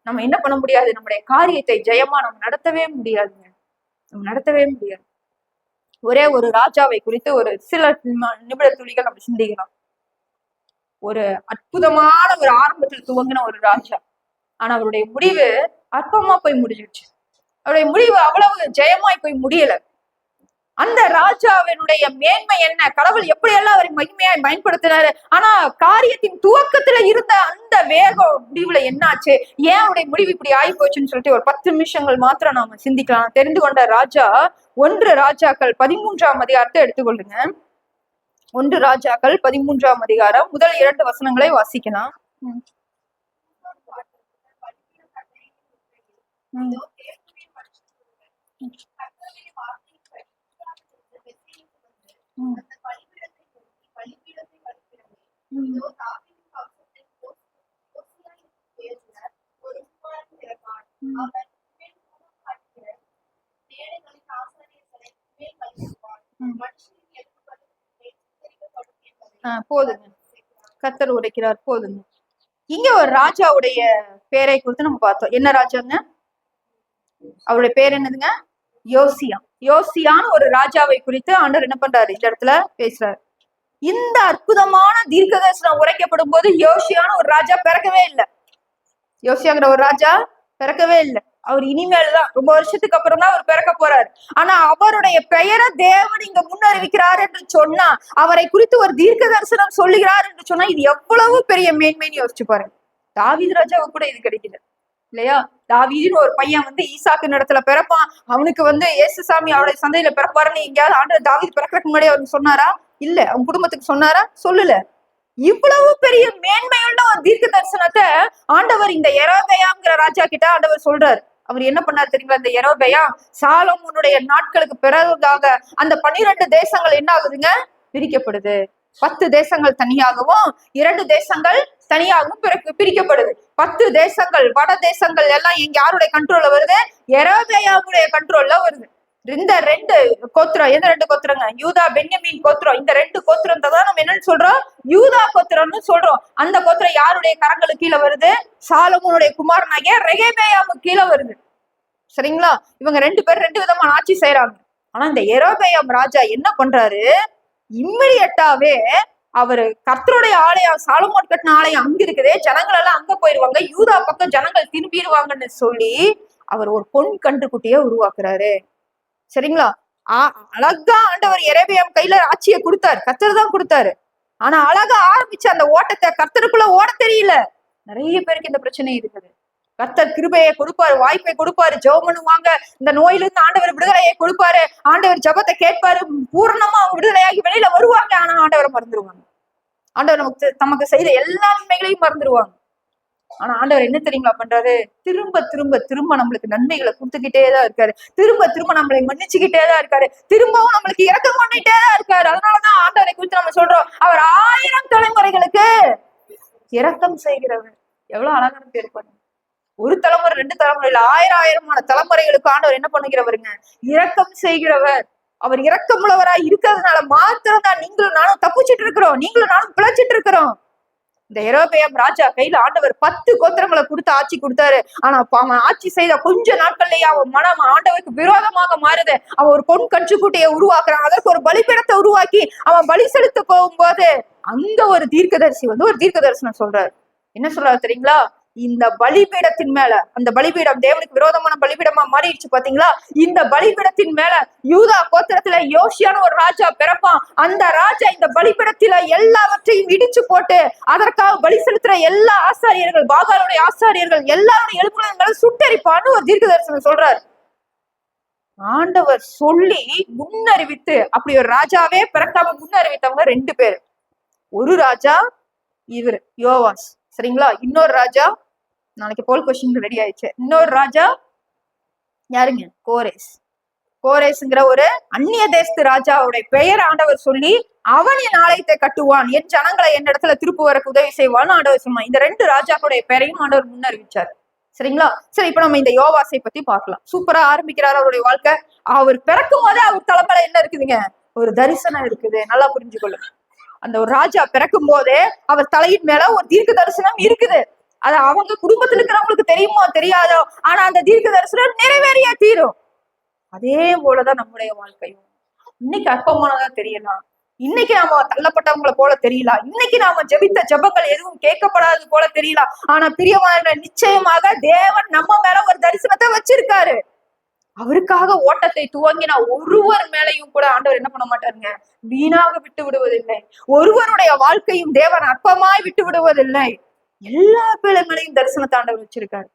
நம்ம என்ன பண்ண முடியாது? நம்முடைய காரியத்தை ஜெயமா நம்ம நடத்தவே முடியாதுங்க. நம்ம நடத்தவே முடியாது. ஒரே ஒரு ராஜாவை குறித்து ஒரு சில நிமிட துளிகள் நம்ம சிந்திக்கலாம். ஒரு அற்புதமான ஒரு ஆரம்பத்தில் துவங்கின ஒரு ராஜா, ஆனா அவருடைய முடிவு அற்பமா போய் முடிஞ்சிருச்சு. அவருடைய முடிவு அவ்வளவு ஜெயமாய் போய் முடியல. அந்த ராஜாவினுடைய மேன்மை என்ன, கடவுள் எப்படி எல்லாம் அவரை மகிமையாய் பயன்படுத்தினாரு. ஆனா காரியத்தின் துவக்கத்துல இருந்த அந்த வேகம் முடிவுல என்னாச்சு, ஏன் அவருடைய முடிவு இப்படி ஆகி போச்சுன்னு சொல்லிட்டு ஒரு 10 நிமிஷங்கள் மாத்திரம் நாம சிந்திக்கலாம். தெரிந்து கொண்ட ராஜா 1 ராஜாக்கள் 13ஆம் அதிகாரத்தை எடுத்துக்கொள்ளுங்க. 1 ராஜாக்கள் 13ஆம் அதிகாரம் முதல் 2 வசனங்களை வாசிக்கலாம். போதுங்க, கர்த்தர் உரைக்கிறார், போதுங்க. இங்க ஒரு ராஜாவுடைய பேரை குறித்து நம்ம பார்த்தோம். என்ன ராஜாங்க? அவருடைய பேர் என்னதுங்க? யோசியா. யோசியான்னு ஒரு ராஜாவை குறித்து ஆண்டவர் என்ன பண்றாரு, இந்த இடத்துல பேசுறாரு. இந்த அற்புதமான தீர்க்க தரிசனம் உரைக்கப்படும் போது யோசியான்னு ஒரு ராஜா பிறக்கவே இல்லை. யோசியாங்கிற ஒரு ராஜா பிறக்கவே இல்லை. அவர் இனிமேல்தான், ரொம்ப வருஷத்துக்கு அப்புறம் தான் அவர் பிறக்க போறாரு. ஆனா அவருடைய பெயரை தேவன் இங்க முன்னறிவிக்கிறார் என்று சொன்னா, அவரை குறித்து ஒரு தீர்க்க தரிசனம் சொல்லுகிறார் என்று சொன்னா, இது எவ்வளவு பெரிய மேன்மைன்னு யோசிச்சு பாருங்க. தாவீது ராஜாவுக்கு கூட இது கிடைக்கல இல்லையா? தாவீதுன்னு ஒரு பையன் ஈசாக்கு இடத்துல பிறப்பான், அவனுக்கு இயேசுசாமி அவருடைய சந்தையில பிறப்பாருன்னு எங்கேயாவது ஆண்டவர் தாவீது பிறக்கிறதுக்கு முன்னாடி அவருக்கு சொன்னாரா? இல்ல. அவங்க குடும்பத்துக்கு சொன்னாரா? சொல்லல. இவ்வளவு பெரிய மேன்மையுள்ள ஒரு தீர்க்க தரிசனத்தை ஆண்டவர் இந்த யெரொபெயாம்ங்கிற ராஜா கிட்ட ஆண்டவர் சொல்றாரு. அவர் என்ன பண்ணாரு தெரியுங்களா? இந்த யெரொபெயாம் சாலோமோனுடைய நாட்களுக்கு பிறகாக அந்த 12 தேசங்கள் என்ன ஆகுதுங்க? பிரிக்கப்படுது. 10 தேசங்கள் தனியாகவும் 2 தேசங்கள் தனியாகவும் பிரிக்கப்படுது. 10 தேசங்கள் வட தேசங்கள் எல்லாம் எங்க யாருடைய கண்ட்ரோல்ல வருது? யெரொபெயாமுடைய கண்ட்ரோல்ல வருது. இந்த 2 கோத்திரம், எந்த 2 கோத்திரங்க? யூதா பென்யமீன் கோத்திரம். இந்த 2 கோத்திரம் தான் நம்ம என்னன்னு சொல்றோம்? யூதா கோத்திரம்னு சொல்றோம். அந்த கோத்திரம் யாருடைய கரங்களுக்கு கீழே வருது? சாலமோனுடைய குமாரனாகிய ரெகெபெயாமுக்கு கீழே வருது. சரிங்களா? இவங்க 2 பேர் 2 விதமான ஆட்சி செய்யறாங்க. ஆனா இந்த யெரொபெயாம் ராஜா என்ன பண்றாரு? இம்மிடியட்டாவே அவரு கர்த்தருடைய ஆலயம், சாலமோன் கட்டின ஆலயம் அங்க இருக்குதே, ஜனங்கள் எல்லாம் அங்க போயிருவாங்க, யூதா பக்கம் ஜனங்கள் திரும்பிடுவாங்கன்னு சொல்லி அவர் ஒரு பொன் கன்றுக்குட்டிய உருவாக்குறாரு. சரிங்களா? அழகா ஆண்டவர் யெரொபெயாம் கையில ஆட்சியை கொடுத்தாரு, கர்த்தர் தான் கொடுத்தாரு. ஆனா அழகா ஆரம்பிச்ச அந்த ஓட்டத்தை கர்த்தருக்குள்ள ஓட தெரியல. நிறைய பேருக்கு இந்த பிரச்சனை இருக்குது. கர்த்தர் கிருபையை கொடுப்பாரு, வாய்ப்பை கொடுப்பாரு, ஜெபம் பண்ணுவாங்க, இந்த நோயிலிருந்து ஆண்டவர் விடுதலையை கொடுப்பாரு, ஆண்டவர் ஜெபத்தை கேட்பாரு, பூரணமா அவங்க விடுதலையாகி வெளியில வருவாங்க. ஆனா ஆண்டவரை மறந்துடுவாங்க. ஆண்டவர் நமக்கு செய்த எல்லா நன்மைகளையும் மறந்துடுவாங்க. ஆனா ஆண்டவர் என்ன தெரியுங்களா பண்றாரு? திரும்ப திரும்ப திரும்ப நம்மளுக்கு நன்மைகளை கொடுத்துக்கிட்டே தான் இருக்காரு. திரும்ப திரும்ப நம்மளை மன்னிச்சுக்கிட்டே தான் இருக்காரு. திரும்பவும் நம்மளுக்கு இரக்கம் பண்ணிட்டே தான் இருக்காரு. அதனாலதான் ஆண்டவரை குறித்து நம்ம சொல்றோம், அவர் 1000 தலைமுறைகளுக்கு இரக்கம் செய்கிறவர். எவ்வளவு அழகான பேர் பண்ணுங்க. ஒரு தலைமுறை 2 தலைமுறை இல்ல, 1000 தலைமுறைகளுக்கு ஆண்டவர் என்ன பண்ணுகிறவருங்க? இரக்கம் செய்கிறவர். அவர் இரக்கம் உள்ளவராய் இருக்கிறதுனால மாத்திரம் தான் நீங்களும் நானும் தப்பிச்சுட்டு இருக்கிறோம், நீங்களும் நானும் பிழைச்சிட்டு இருக்கிறோம். இந்த யெரொபெயாம் ராஜா கையில ஆண்டவர் 10 கோத்திரங்களை கொடுத்து ஆட்சி கொடுத்தாரு. ஆனா அவன் ஆட்சி செய்த கொஞ்ச நாட்கள்லயே அவன் மனம் ஆண்டவருக்கு விரோதமாக மாறுது. அவன் ஒரு பொன் கன்றுக்குட்டியை உருவாக்குறான், அதற்கு ஒரு பலிபீடத்தை உருவாக்கி அவன் பலி செலுத்த போகும்போது அங்க ஒரு தீர்க்கதரிசி ஒரு தீர்க்க தரிசனம் சொல்றாரு. என்ன சொல்றாரு தெரியுங்களா? இந்த பலிபீடத்தின் மேல, அந்த பலிபீடம் தேவனுக்கு விரோதமான பலிபீடமா மாறிடுச்சு பாத்தீங்களா? இந்த பலிபீடத்தின் மேல யூதா கோத்திரத்துல யோசியான ஒரு ராஜா பிறப்பான். அந்த ராஜா இந்த பலிபீடத்தில எல்லாவற்றையும் இடிச்சு போட்டு அதற்காக பலி செலுத்துற எல்லா ஆசாரியர்கள், பாகாலுடைய ஆசாரியர்கள் எல்லாருடைய எலும்புகளின் மேல சுட்டரிப்பான்னு ஒரு தீர்க்க தரிசனம் சொல்றாரு. ஆண்டவர் சொல்லி முன்னறிவித்து அப்படி ஒரு ராஜாவே பிறக்காம முன்னறிவித்தவங்க 2 பேர். ஒரு ராஜா இவர் யோவாஸ். சரிங்களா? இன்னொரு ராஜா, நாளைக்கு போல் கொஸ்டின் ரெடி ஆயிடுச்சு. இன்னொரு ராஜா யாருங்க? கோரேஸ். கோரேஸ்ங்கிற ஒரு அந்நிய தேசத்து ராஜாவுடைய பெயர் ஆண்டவர் சொல்லி, அவன் என் ஆலயத்தை கட்டுவான், என் ஜனங்களை என் இடத்துல திருப்பு வரக்கு உதவி செய்வான்னு ஆண்டவர் சொன்னான். இந்த 2 ராஜாக்களுடைய பெயரையும் ஆண்டவர் முன்னறிவிச்சார். சரிங்களா? சரி, இப்ப நம்ம இந்த யோவாசை பத்தி பார்க்கலாம். சூப்பரா ஆரம்பிக்கிறாரு அவருடைய வாழ்க்கை. அவர் பிறக்கும் போதே அவர் தலைமையில என்ன இருக்குதுங்க? ஒரு தரிசனம் இருக்குது. நல்லா புரிஞ்சுக்கொள்ளுங்க. அந்த ஒரு ராஜா பிறக்கும் போதே அவர் தலையின் மேல ஒரு தீர்க்க தரிசனம் இருக்குது. அது அவங்க குடும்பத்துல இருக்கிறவங்களுக்கு தெரியுமோ தெரியாதோ, ஆனா அந்த தீர்க்க தரிசனம் நிறைவேறியா தீரும். அதே போலதான் நம்முடைய வாழ்க்கையும். இன்னைக்கு அற்பமானதா தெரியலாம், இன்னைக்கு நாம தள்ளப்பட்டவங்களை போல தெரியலாம், இன்னைக்கு நாம ஜெபித்த ஜெபங்கள் எதுவும் கேட்கப்படாதது போல தெரியலாம். ஆனா பிரியமான நிச்சயமாக தேவன் நம்ம மேல ஒரு தரிசனத்தை வச்சிருக்காரு. அவருக்காக ஓட்டத்தை துவங்கினா ஒருவர் மேலையும் கூட ஆண்டவர் என்ன பண்ண மாட்டாருங்க, வீணாக விட்டு விடுவதில்லை. ஒருவருடைய வாழ்க்கையும் தேவன் அற்பமாய் விட்டு விடுவதில்லை. எல்லா பிள்ளைங்களையும் தரிசனத்தை ஆண்டவர் வச்சிருக்காரு.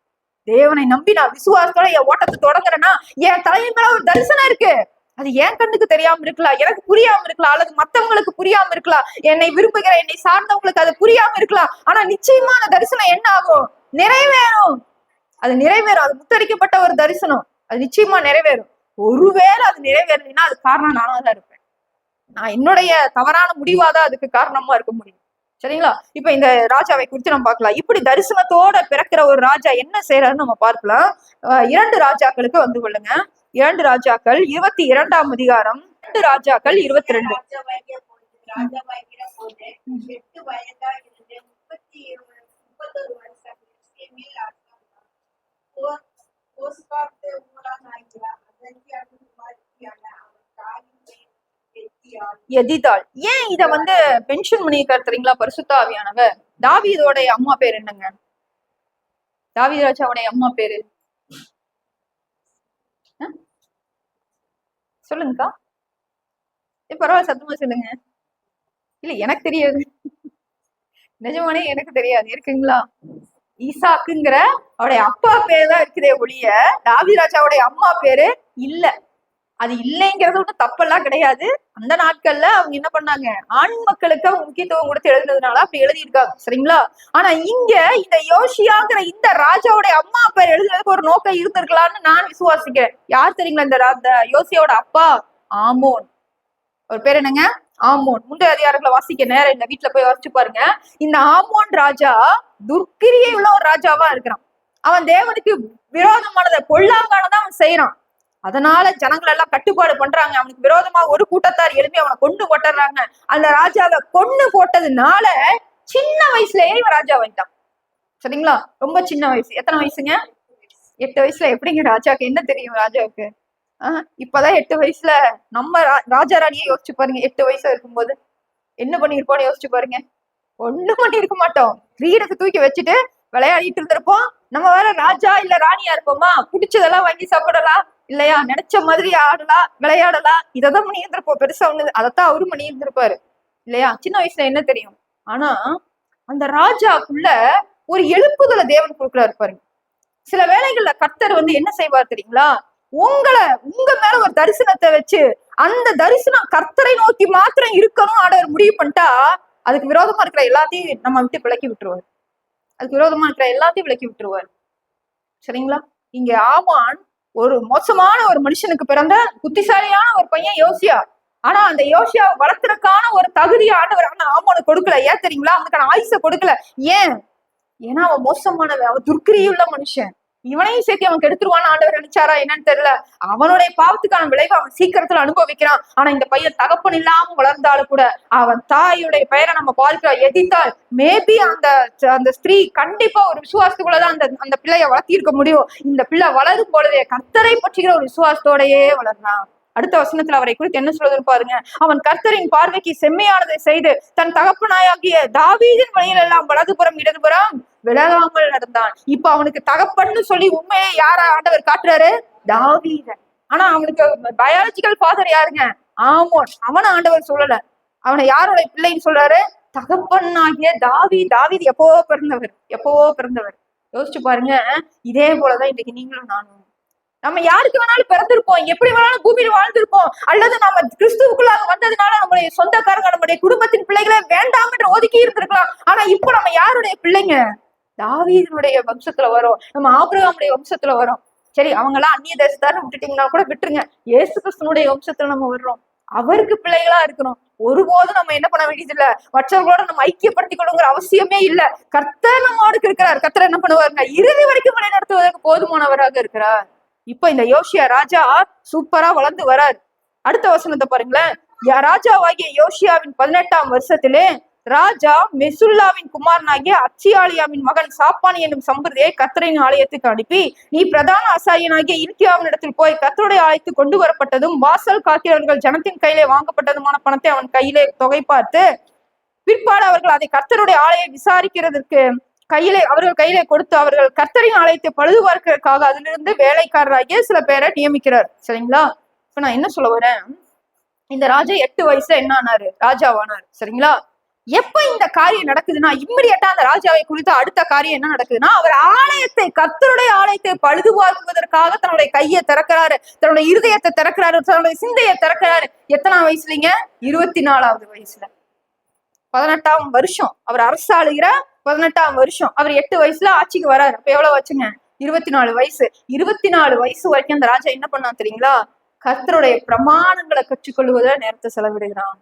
தேவனை நம்பி நான் விசுவாசத்தோட என் ஓட்டத்தை தொடங்குறேன்னா என் தலையின் மேல ஒரு தரிசனம் இருக்கு. அது என் கண்ணுக்கு தெரியாம இருக்கலாம், எனக்கு புரியாம இருக்கலாம், அல்லது மத்தவங்களுக்கு புரியாம இருக்கலாம், என்னை விரும்புகிற என்னை சார்ந்தவங்களுக்கு அது புரியாம இருக்கலாம். ஆனா நிச்சயமா அந்த தரிசனம் என்ன ஆகும், நிறைவேறும். அது நிறைவேறும். அது முத்தரிக்கப்பட்ட ஒரு தரிசனம், அது நிச்சயமா நிறைவேறும். ஒருவேளை அது நிறைவேறலைன்னா அது காரணம் நானா தான் இருப்பேன். நான் என்னுடைய தவறான முடிவாதான் அதுக்கு காரணமா இருக்க முடியும். சரிங்களா? இப்ப இந்த ராஜாவை குறித்து நம்ம பார்க்கலாம். இப்படி தரிசனத்தோட பிறக்கிற ஒரு ராஜா என்ன செய்யறாருன்னு நம்ம பார்க்கலாம். 2 ராஜாக்களுக்கு வந்து கொள்ளுங்க. 2 ராஜாக்கள் 22ஆம் அதிகாரம், 2 ராஜாக்கள் 22. எதிதாள். ஏன் இத வந்து பென்ஷன் பண்ணியிருக்காரு தெரியுங்களா பரிசுத்த ஆவியானவர்? தாவீதோடைய அம்மா பேர் என்னங்க? தாவீது ராஜாவுடைய அம்மா பேரு சொல்லுங்கக்கா. பரவாயில்ல, சத்தமா சொல்லுங்க. இல்ல எனக்கு தெரியாது, நிஜமானே எனக்கு தெரியாது. இருக்குங்களா? ஈசாக்குங்கிற அவருடைய அப்பா பேரு தான் இருக்குதே ஒழிய தாவீது ராஜாவுடைய அம்மா பேரு இல்ல. அது இல்லைங்கிறது ஒன்றும் தப்பெல்லாம் கிடையாது. அந்த நாட்கள்ல அவங்க என்ன பண்ணாங்க, ஆண் மக்களுக்கு அவங்க முக்கியத்துவம் கொடுத்து எழுதுனதுனால அப்படி எழுதியிருக்காங்க. சரிங்களா? ஆனா இங்க இந்த யோசியாங்கிற இந்த ராஜாவுடைய அம்மா பேர் எழுதுறதுக்கு ஒரு நோக்கம் இருந்திருக்கலாம்னு நான் விசுவாசிக்கிறேன். யார் தெரியுங்களா இந்த யோசியாவோட அப்பா? ஆமோன். ஒரு பேர் என்னங்க? ஆமோன். முந்தைய அதிகாரங்களை வாசிக்க நேரம் இந்த வீட்டுல போய் வாசிச்சு பாருங்க. இந்த ஆமோன் ராஜா துர்க்கிரியை உள்ள ஒரு ராஜாவா இருக்கிறான். அவன் தேவனுக்கு விரோதமானதை பொல்லாங்கானதான் அவன் செய்யறான். அதனால ஜனங்கள் எல்லாம் கட்டுப்பாடு பண்றாங்க. அவனுக்கு விரோதமா ஒரு கூட்டத்தார் எழுப்பி அவனை கொண்டு போட்டுறாங்க. அந்த ராஜாவை கொண்டு போட்டதுனால சின்ன வயசுலயே இவன் ராஜா வாங்கிட்டான். சரிங்களா? ரொம்ப சின்ன வயசு. எத்தனை வயசுங்க? 8 வயசுல. எப்படிங்க ராஜாவுக்கு என்ன தெரியும்? ராஜாவுக்கு இப்பதான் 8 வயசுல. நம்ம ராஜா ராணியே யோசிச்சு பாருங்க, 8 வயசா இருக்கும்போது என்ன பண்ணிருப்போம்னு யோசிச்சு பாருங்க. ஒண்ணும் பண்ணி இருக்க மாட்டோம். கிரீடத்தை தூக்கி வச்சுட்டு விளையாடிட்டு இருந்திருப்போம். நம்ம வேற ராஜா இல்ல ராணியா இருப்போமா? பிடிச்சதெல்லாம் வாங்கி சாப்பிடலாம் இல்லையா, நினைச்ச மாதிரி ஆடலாம், விளையாடலாம். இததான் பண்ணி இருந்திருப்போம். பெருசா ஒண்ணு அதைத்தான் அவரும் பண்ணி இருந்திருப்பாரு இல்லையா? சின்ன வயசுல என்ன தெரியும்? ஆனா அந்த ராஜாக்குள்ள ஒரு எழுப்புதலை தேவன் கொடுக்குறாரு பாருங்க. சில வேளைகள்ல கர்த்தர் வந்து என்ன செய்வார் தெரியுங்களா, உங்க மேல ஒரு தரிசனத்தை வச்சு அந்த தரிசனம் கர்த்தரை நோக்கி மாத்திரம் இருக்கணும் ஆடவர் முடிவு பண்ணிட்டா அதுக்கு விரோதமா இருக்கிற எல்லாத்தையும் நம்ம விட்டு விலக்கி விட்டுருவார். அதுக்கு விரோதமா இருக்கிற எல்லாத்தையும் விலக்கி விட்டுருவார். சரிங்களா? இங்க ஆமான் ஒரு மோசமான ஒரு மனுஷனுக்கு பிறந்த புத்திசாலியான ஒரு பையன் யோசியா. ஆனா அந்த யோசியாவை வளர்த்துறதுக்கான ஒரு தகுதியை ஆண்டவர் ஆமானுக்கு கொடுக்கல. ஏன் தெரியுங்களா? அவனுக்கான ஆயுச கொடுக்கல. ஏன்னா அவன் மோசமானவன், அவன் துர்க்கிரியுள்ள மனுஷன். இவனையும் சேர்த்து அவன் கெடுத்துருவான்னு ஆண்டவர் நினைச்சாரா என்னன்னு தெரியல. அவனுடைய பாவத்துக்கான விளைவு அவன் சீக்கிரத்துல அனுபவிக்கிறான். ஆனா இந்த பையன் தகப்பன் இல்லாம வளர்ந்தாலும் கூட அவன் தாயுடைய பெயரை நம்ம பார்க்கிறோம். எதிர்த்தால் மேபி அந்த ஸ்திரீ கண்டிப்பா ஒரு விசுவாசத்துக்குள்ளதான் அந்த பிள்ளைய வளர்த்திருக்க முடியும். இந்த பிள்ளை வளரும் பொழுதே கர்த்தரை பற்றிக்கிற ஒரு விசுவாசத்தோடையே வளர்றான். அடுத்த வசனத்துல அவரை குறித்து என்ன சொல்றதுன்னு பாருங்க. அவன் கர்த்தரின் பார்வைக்கு செம்மையானதை செய்து தன் தகப்பனாகிய தாவீதின் வழியில் எல்லாம் வலதுபுறம் இடதுபுறம் விலகாமல் நடந்தான். இப்ப அவனுக்கு தகப்பன்னு சொல்லி உண்மையை யார ஆண்டவர் காட்டுறாரு? தாவீத. ஆனா அவனுக்கு பயாலஜிக்கல் ஃபாதர் யாருங்க? ஆமோன். அவனை ஆண்டவர் சொல்லல. அவனை யாரோட பிள்ளைன்னு சொல்றாரு? தகப்பனாகிய தாவீது எப்பவோ பிறந்தவர். யோசிச்சு பாருங்க. இதே போலதான் இன்னைக்கு நீங்களும் நானும். நம்ம யாருக்கு வேணாலும் பிறந்திருப்போம், எப்படி வேணாலும் பூமியில வாழ்ந்திருப்போம், அல்லது நம்ம கிறிஸ்துவுக்குள்ளாக வந்ததுனால நம்முடைய சொந்தக்காரங்க நம்முடைய குடும்பத்தின் பிள்ளைகளை வேண்டாம் என்று ஒதுக்கி இருந்திருக்கலாம். ஆனா இப்போ நம்ம யாருடைய பிள்ளைங்க? தாவீதுடைய வம்சத்துல வரும், நம்ம ஆபிரகாமுடைய வம்சத்துல வரும். சரி, அவங்க எல்லாம் அந்நிய தேசத்தாரு விட்டுட்டீங்கன்னா கூட விட்டுருங்க. இயேசு கிறிஸ்துனுடைய வம்சத்துல நம்ம வர்றோம். அவருக்கு பிள்ளைகளா இருக்கிறோம். ஒருபோதும் நம்ம என்ன பண்ண வேண்டியது இல்ல, மற்றவர்களோட நம்ம ஐக்கியப்படுத்திக் கொள்ளுங்கிற அவசியமே இல்ல. கர்த்தர் நம்மோடு இருக்கிறார். கர்த்தர் என்ன பண்ணுவாருங்க? இறுதி வரைக்கும் வழி நடத்துவதற்கு போதுமானவராக இருக்கிறார். இப்ப இந்த யோசியா ராஜா சூப்பரா வளர்ந்து வராரு. அடுத்த வசனத்தை பாருங்களேன். ராஜாவாகிய யோசியாவின் 18ஆம் வருஷத்திலே ராஜா மெசுல்லாவின் குமாரனாகிய அச்சியாலியாவின் மகன் சாப்பானி என்னும் சம்பிரதியை கர்த்தரின் ஆலயத்துக்கு அனுப்பி, நீ பிரதான ஆசாரியனாகிய இல்கியாவின் இடத்தில் போய் கர்த்தருடைய ஆலயத்துக்கு கொண்டு வரப்பட்டதும் வாசல் காக்கிறவர்கள் ஜனத்தின் கையிலே வாங்கப்பட்டதுமான பணத்தை அவன் கையிலே தொகை பார்த்து, பிற்பாடு அவர்கள் அதை கர்த்தருடைய ஆலயை விசாரிக்கிறதற்கு அவர்கள் கையிலே கொடுத்து அவர்கள் கர்த்தரின் ஆலயத்தை பழுது பார்க்கிறதுக்காக அதிலிருந்து வேலைக்காரராகிய சில பேரை நியமிக்கிறார். சரிங்களா? இப்ப நான் என்ன சொல்ல வரேன், இந்த ராஜா 8 வயசுல என்ன ஆனாரு? ராஜாவானாரு. சரிங்களா? எப்ப இந்த காரியம் நடக்குதுன்னா இம்மிடியட்டா அந்த ராஜாவை குறித்து அடுத்த காரியம் என்ன நடக்குதுன்னா, அவர் கர்த்தருடைய ஆலயத்தை பழுது பார்க்குவதற்காக தன்னுடைய கையை திறக்கிறாரு, தன்னுடைய இருதயத்தை திறக்கிறாரு, தன்னுடைய சிந்தையை திறக்கிறாரு. எத்தனாம் வயசுலீங்க? 24வது வயசுல. 18ஆம் வருஷம் அவர் அரசாளுகிற 18ஆம் வருஷம். அவர் 8 வயசுல ஆட்சிக்கு வராரு. அப்ப எவ்வளவு வச்சுங்க? 24 வயசு. 24 வயசு வரைக்கும் அந்த ராஜா என்ன பண்ணா தெரியுங்களா? கர்த்தருடைய பிரமாணங்களை கற்றுக்கொள்வதை நேரத்தை செலவிடுகிறான்.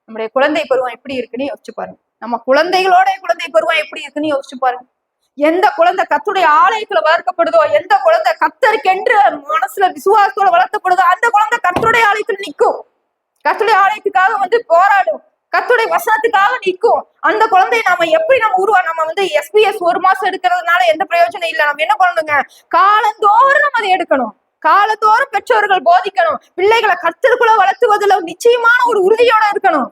நம்முடைய குழந்தை பருவம் எப்படி இருக்குன்னு யோசிச்சு பாருங்க. நம்ம குழந்தைகளோட குழந்தை பருவம் எப்படி இருக்குன்னு யோசிச்சு பாருங்க. எந்த குழந்தை கர்த்தருடைய ஆலயத்துல வளர்க்கப்படுதோ, எந்த குழந்தை கர்த்தருக்கென்று மனசுல விசுவாசத்தோட வளர்க்கப்படுதோ, அந்த குழந்தை கர்த்தருடைய ஆலயத்துல நிற்கும். கர்த்தருடைய ஆலயத்துக்காக போராடும், கர்த்தருடைய வசனத்துக்காக நிற்கும். அந்த குழந்தைய நம்ம எப்படி நம்ம எஸ்பிஎஸ் 1 மாசம் எடுக்கிறதுனால எந்த பிரயோஜனம் இல்லை. நம்ம என்ன பண்ணணுங்க? காலந்தோறும் நம்ம அதை எடுக்கணும். காலத்தோறும் பெற்றோர்கள் போதிக்கணும். பிள்ளைகளை கர்த்தருக்குள்ள வளர்த்துவதில் நிச்சயமான ஒரு உறுதியோட இருக்கணும்.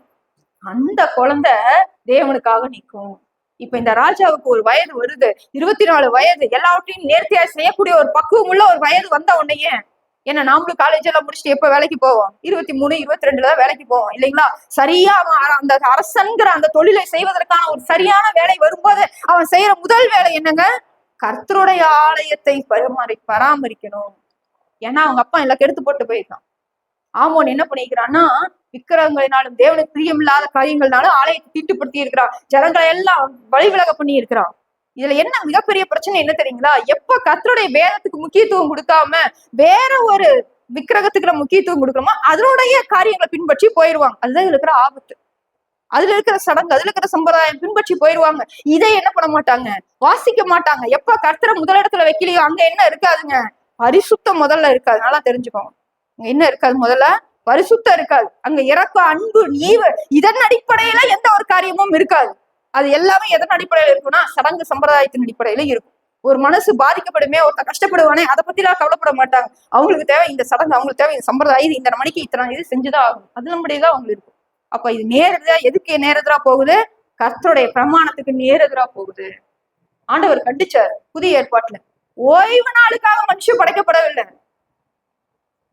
அந்த குழந்தை தேவனுக்காக நிற்கும். இப்ப இந்த ராஜாவுக்கு ஒரு வயது வருது, 24 வயது. எல்லாவற்றையும் நேர்த்தியா செய்யக்கூடிய ஒரு பக்குவம் உள்ள ஒரு வயது வந்த உடனே, ஏன்னா நாமளும் காலேஜ் எல்லாம் முடிச்சுட்டு எப்ப வேலைக்கு போவோம்? 23, 22 வேலைக்கு போவோம் இல்லைங்களா? சரியா அந்த அரசன்கிற அந்த தொழிலை செய்வதற்கான ஒரு சரியான வேலை வரும்போது அவன் செய்யற முதல் வேலை என்னங்க? கர்த்தருடைய ஆலயத்தை பராமரிக்கணும். ஏன்னா அவங்க அப்பா எல்லாம் கெடுத்து போட்டு போயிருக்கான். ஆமோன் என்ன பண்ணிக்கிறான்னா, விக்கிரகங்களினாலும் தேவனுக்கு பிரியமில்லாத காரியங்கள்னாலும் ஆலயத்தை தீட்டுப்படுத்தி இருக்கிறான். ஜனங்களை எல்லாம் வழிவிலக பண்ணி இருக்கிறான். இதுல என்ன மிகப்பெரிய பிரச்சனை என்ன தெரியுங்களா? எப்ப கர்த்தருடைய வேதத்துக்கு முக்கியத்துவம் கொடுக்காம வேற ஒரு விக்கிரகத்துக்கு முக்கியத்துவம் கொடுக்கணுமோ அதனுடைய காரியங்களை பின்பற்றி போயிருவாங்க. அதுதான் இருக்கிற ஆபத்து. அதுல இருக்கிற சடங்கு, அதுல இருக்கிற சம்பிரதாயம் பின்பற்றி போயிருவாங்க. இதை என்ன பண்ண மாட்டாங்க? வாசிக்க மாட்டாங்க. எப்ப கர்த்தரை முதலிடத்துல வைக்கலையோ அங்க என்ன இருக்காதுங்க? பரிசுத்தம் முதல்ல இருக்காது. நல்லா தெரிஞ்சுக்கோங்க. என்ன இருக்காது? முதல்ல பரிசுத்தம் இருக்காது. அங்க இறக்கம், அன்பு, ஈவு இதன் அடிப்படையில எந்த ஒரு காரியமும் இருக்காது. அது எல்லாமே எதன் அடிப்படையில இருக்கும்னா சடங்கு சம்பிரதாயத்தின் அடிப்படையில இருக்கும். ஒரு மனசு பாதிக்கப்படுமே, ஒருத்தர் கஷ்டப்படுவானே, அதை பத்தி எல்லாம் கவலைப்பட மாட்டாங்க. அவங்களுக்கு தேவை இந்த சடங்கு, அவங்களுக்கு தேவை இந்த சம்பிரதாயம், இந்த மணிக்கு இத்தனை இது செஞ்சுதான் ஆகும். அது நம்முடையதான் அவங்களுக்கு இருக்கும். அப்ப இது நேரெதிரா, எதுக்கு நேரெதிரா போகுது? கர்த்தருடைய பிரமாணத்துக்கு நேரெதிரா போகுது. ஆண்டவர் கண்டிச்சார் புதிய ஏற்பாட்டுல. ஓய்வு நாளுக்காக மனுஷன் படைக்கப்படவில்லை,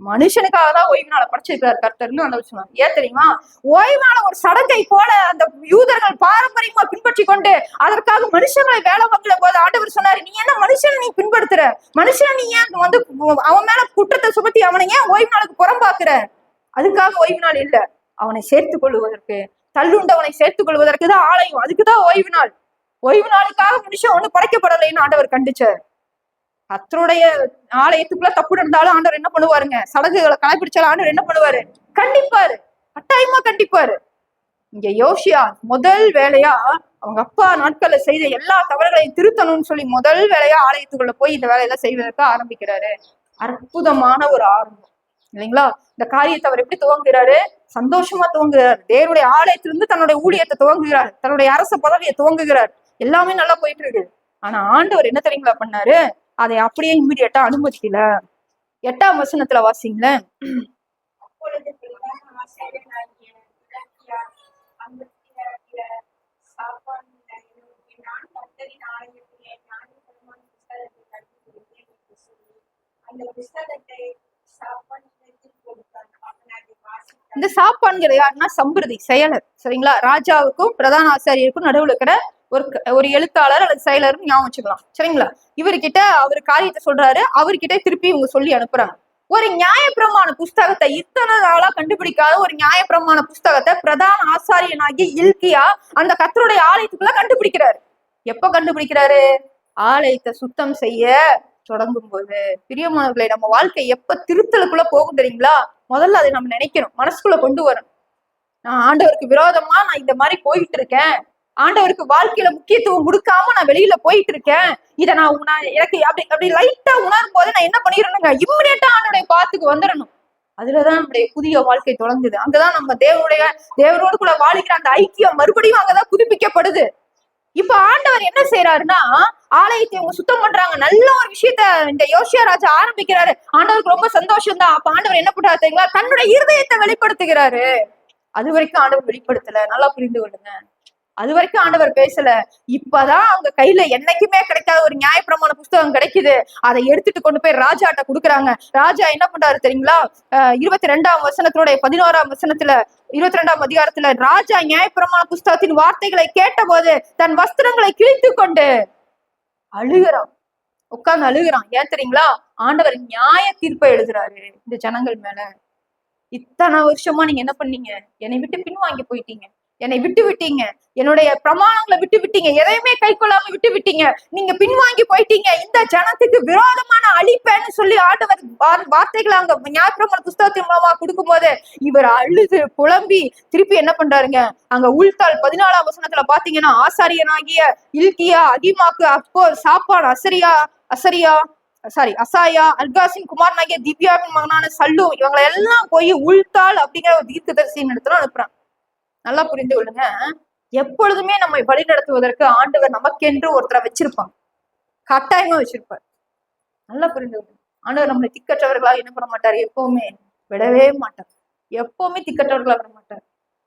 மனுஷனுக்காக தான் ஓய்வு நாளை படைச்சிருக்காரு கர்த்தர்னு ஆண்டவர் சொன்னாங்க. ஏன் தெரியுமா? ஓய்வு நாள ஒரு சடங்கை போல அந்த யூதர்கள் பாரம்பரியமா பின்பற்றி கொண்டு அதற்காக மனுஷங்களை வேலை வாங்குற போது ஆண்டவர் சொன்னாரு, நீ என்ன மனுஷனை நீ பின்படுத்துற? மனுஷன் நீ ஏன் அவன் மேல குற்றத்தை சுமத்தி அவனை ஏன் ஓய்வு நாளுக்கு புறம்பாக்குற? அதுக்காக ஓய்வு நாள் இல்ல, அவனை சேர்த்துக் கொள்வதற்கு, தள்ளுண்டவனை சேர்த்துக் கொள்வதற்கு தான் ஆலயம். அதுக்குதான் ஓய்வு நாள். ஓய்வு நாளுக்காக மனுஷன் ஒண்ணு படைக்கப்படலைன்னு ஆண்டவர் கண்டிச்சார். கர்த்தருடைய ஆலயத்துக்குள்ள தப்பு நடந்தாலும் ஆண்டவர் என்ன பண்ணுவாருங்க? சடங்குகளை கடைபிடிச்சாலும் ஆண்டவர் என்ன பண்ணுவாரு? கண்டிப்பாரு, கட்டாயமா கண்டிப்பாரு. இங்க யோசியா முதல் வேலையா அவங்க அப்பா நாட்கள்ல செய்த எல்லா தவறுகளையும் திருத்தணும்னு சொல்லி முதல் வேலையா ஆலயத்துக்குள்ள போய் இந்த வேலையெல்லாம் செய்வதற்கு ஆரம்பிக்கிறாரு. அற்புதமான ஒரு ஆரம்பம் இல்லைங்களா? இந்த காரியத்தை அவர் எப்படி துவங்குகிறாரு? சந்தோஷமா துவங்குகிறார். தேவனுடைய ஆலயத்திலிருந்து தன்னுடைய ஊழியத்தை துவங்குகிறார், தன்னுடைய அரச பதவியை துவங்குகிறார். எல்லாமே நல்லா போயிட்டு இருக்கு. ஆனா ஆண்டவர் என்ன தெரியுங்களா பண்ணாரு? அதை அப்படியே இம்மிடியட்டா அனுமதிக்கல. 8ஆம் வசனத்துல வாசிங்கள. இந்த சாப்பான்கிற யாருன்னா சம்பிரதி செயலர். சரிங்களா? ராஜாவுக்கும் பிரதான ஆசாரியருக்கும் நடுவில் இருக்கிற ஒரு எழுத்தாளர் அல்லது செயலர் ஞாபகம் வச்சுக்கலாம். சரிங்களா? இவர்கிட்ட அவர் காரியத்தை சொல்றாரு, அவர்கிட்ட திருப்பி இவங்க சொல்லி அனுப்புறாங்க. ஒரு நியாயப்பிரமாண புஸ்தகத்தை, இத்தனை நாளா கண்டுபிடிக்காத ஒரு நியாயப்பிரமாண புஸ்தகத்தை பிரதான ஆசாரியனாகி இல்கியா அந்த கர்த்தருடைய ஆலயத்துக்குள்ள கண்டுபிடிக்கிறாரு. எப்ப கண்டுபிடிக்கிறாரு? ஆலயத்தை சுத்தம் செய்ய தொடங்கும் போது. பிரியமானவர்களை, நம்ம வாழ்க்கை எப்ப திருத்தலுக்குள்ள போகும் தெரியுங்களா? முதல்ல அதை நம்ம நினைக்கணும், மனசுக்குள்ள கொண்டு வரணும். நான் ஆண்டவருக்கு விரோதமா நான் இந்த மாதிரி போயிட்டு இருக்கேன், ஆண்டவருக்கு வாழ்க்கையில முக்கியத்துவம் கொடுக்காம நான் வெளியில போயிட்டு இருக்கேன், இதை எனக்கு அப்படி லைட்டா உணரும் போது நான் என்ன பண்ணிடணுங்க? இம்மிடியட்டா ஆண்டோடைய பாத்துக்கு வந்துடணும். அதுலதான் நம்முடைய புதிய வாழ்க்கை தொடங்குது. அங்கதான் நம்ம தேவனோடு கூட வாழ்கிற அந்த ஐக்கியம் மறுபடியும் அங்கதான் புதுப்பிக்கப்படுது. இப்ப ஆண்டவர் என்ன செய்யறாருன்னா, ஆலயத்தை இவங்க சுத்தம் பண்றாங்க. நல்ல ஒரு விஷயத்த இந்த யோசியா ராஜா ஆரம்பிக்கிறாரு. ஆண்டவருக்கு ரொம்ப சந்தோஷம் தான். அப்ப ஆண்டவர் என்ன பண்றாரு தெரியுங்களா? தன்னுடைய இருதயத்தை வெளிப்படுத்துகிறாரு. அது வரைக்கும் ஆண்டவர் வெளிப்படுத்தல. நல்லா புரிந்து கொள்ளுங்க. அது வரைக்கும் ஆண்டவர் பேசல. இப்பதான் அவங்க கையில என்னைக்குமே கிடைக்காத ஒரு நியாயப்பிரமாண புஸ்தகம் கிடைக்குது. அதை எடுத்துட்டு கொண்டு போய் ராஜாட்ட கொடுக்குறாங்க. ராஜா என்ன பண்றாரு தெரியுங்களா? 22ஆம் வசனத்தினுடைய 11ஆம் வசனத்துல 22ஆம் அதிகாரத்துல ராஜா நியாயப்பிரமாண புஸ்தகத்தின் வார்த்தைகளை கேட்ட போது தன் வஸ்திரங்களை கிழித்து கொண்டு அழுகிறான். உட்கார்ந்து அழுகிறான். ஏன் தெரியுங்களா? ஆண்டவர் நியாய தீர்ப்பை எழுதுறாரு இந்த ஜனங்கள் மேல. இத்தனை வருஷமா நீங்க என்ன பண்ணீங்க? என்னை விட்டு பின்வாங்கி போயிட்டீங்க, என்னை விட்டு விட்டீங்க, என்னுடைய பிரமாணங்களை விட்டு விட்டீங்க, எதையுமே கை கொள்ளாம விட்டு விட்டீங்க, நீங்க பின்வாங்கி போயிட்டீங்க. இந்த ஜனத்துக்கு விரோதமான அழிப்பேன்னு சொல்லி ஆண்டவர் வார்த்தைகளை அங்க நியாயப்பிரமாண புஸ்தகத்தின் மூலமா கொடுக்கும் போது இவர் அழுது புலம்பி திருப்பி என்ன பண்றாருங்க? அங்க உள்தாள் 14ஆம் வசனத்துல பாத்தீங்கன்னா ஆசாரியனாகிய இல்கியா, அகிமாக்கு, அப்போ, சாப்பான், அசாயா, அல்காசின் குமாரனாகிய திவ்யாவின் மகனான சல்லு, இவங்களை எல்லாம் போய் உள்தாள் அப்படிங்கிற ஒரு தீர்க்கதரிசியின் இடத்துல அனுப்புறான். நல்லா புரிந்து கொள்ளுங்க. எப்பொழுதுமே நம்மை வழி நடத்துவதற்கு ஆண்டவர் நமக்கென்று ஒருத்தரை வச்சிருப்பாங்க, கட்டாயமா வச்சிருப்பார். நல்லா புரிந்து கொள்ளுங்க. ஆண்டவர் நம்மளை திக்கற்றவர்களாக என்ன பண்ண மாட்டார், எப்பவுமே விடவே மாட்டார், எப்பவுமே திக்கற்றவர்களாக விட மாட்டார்.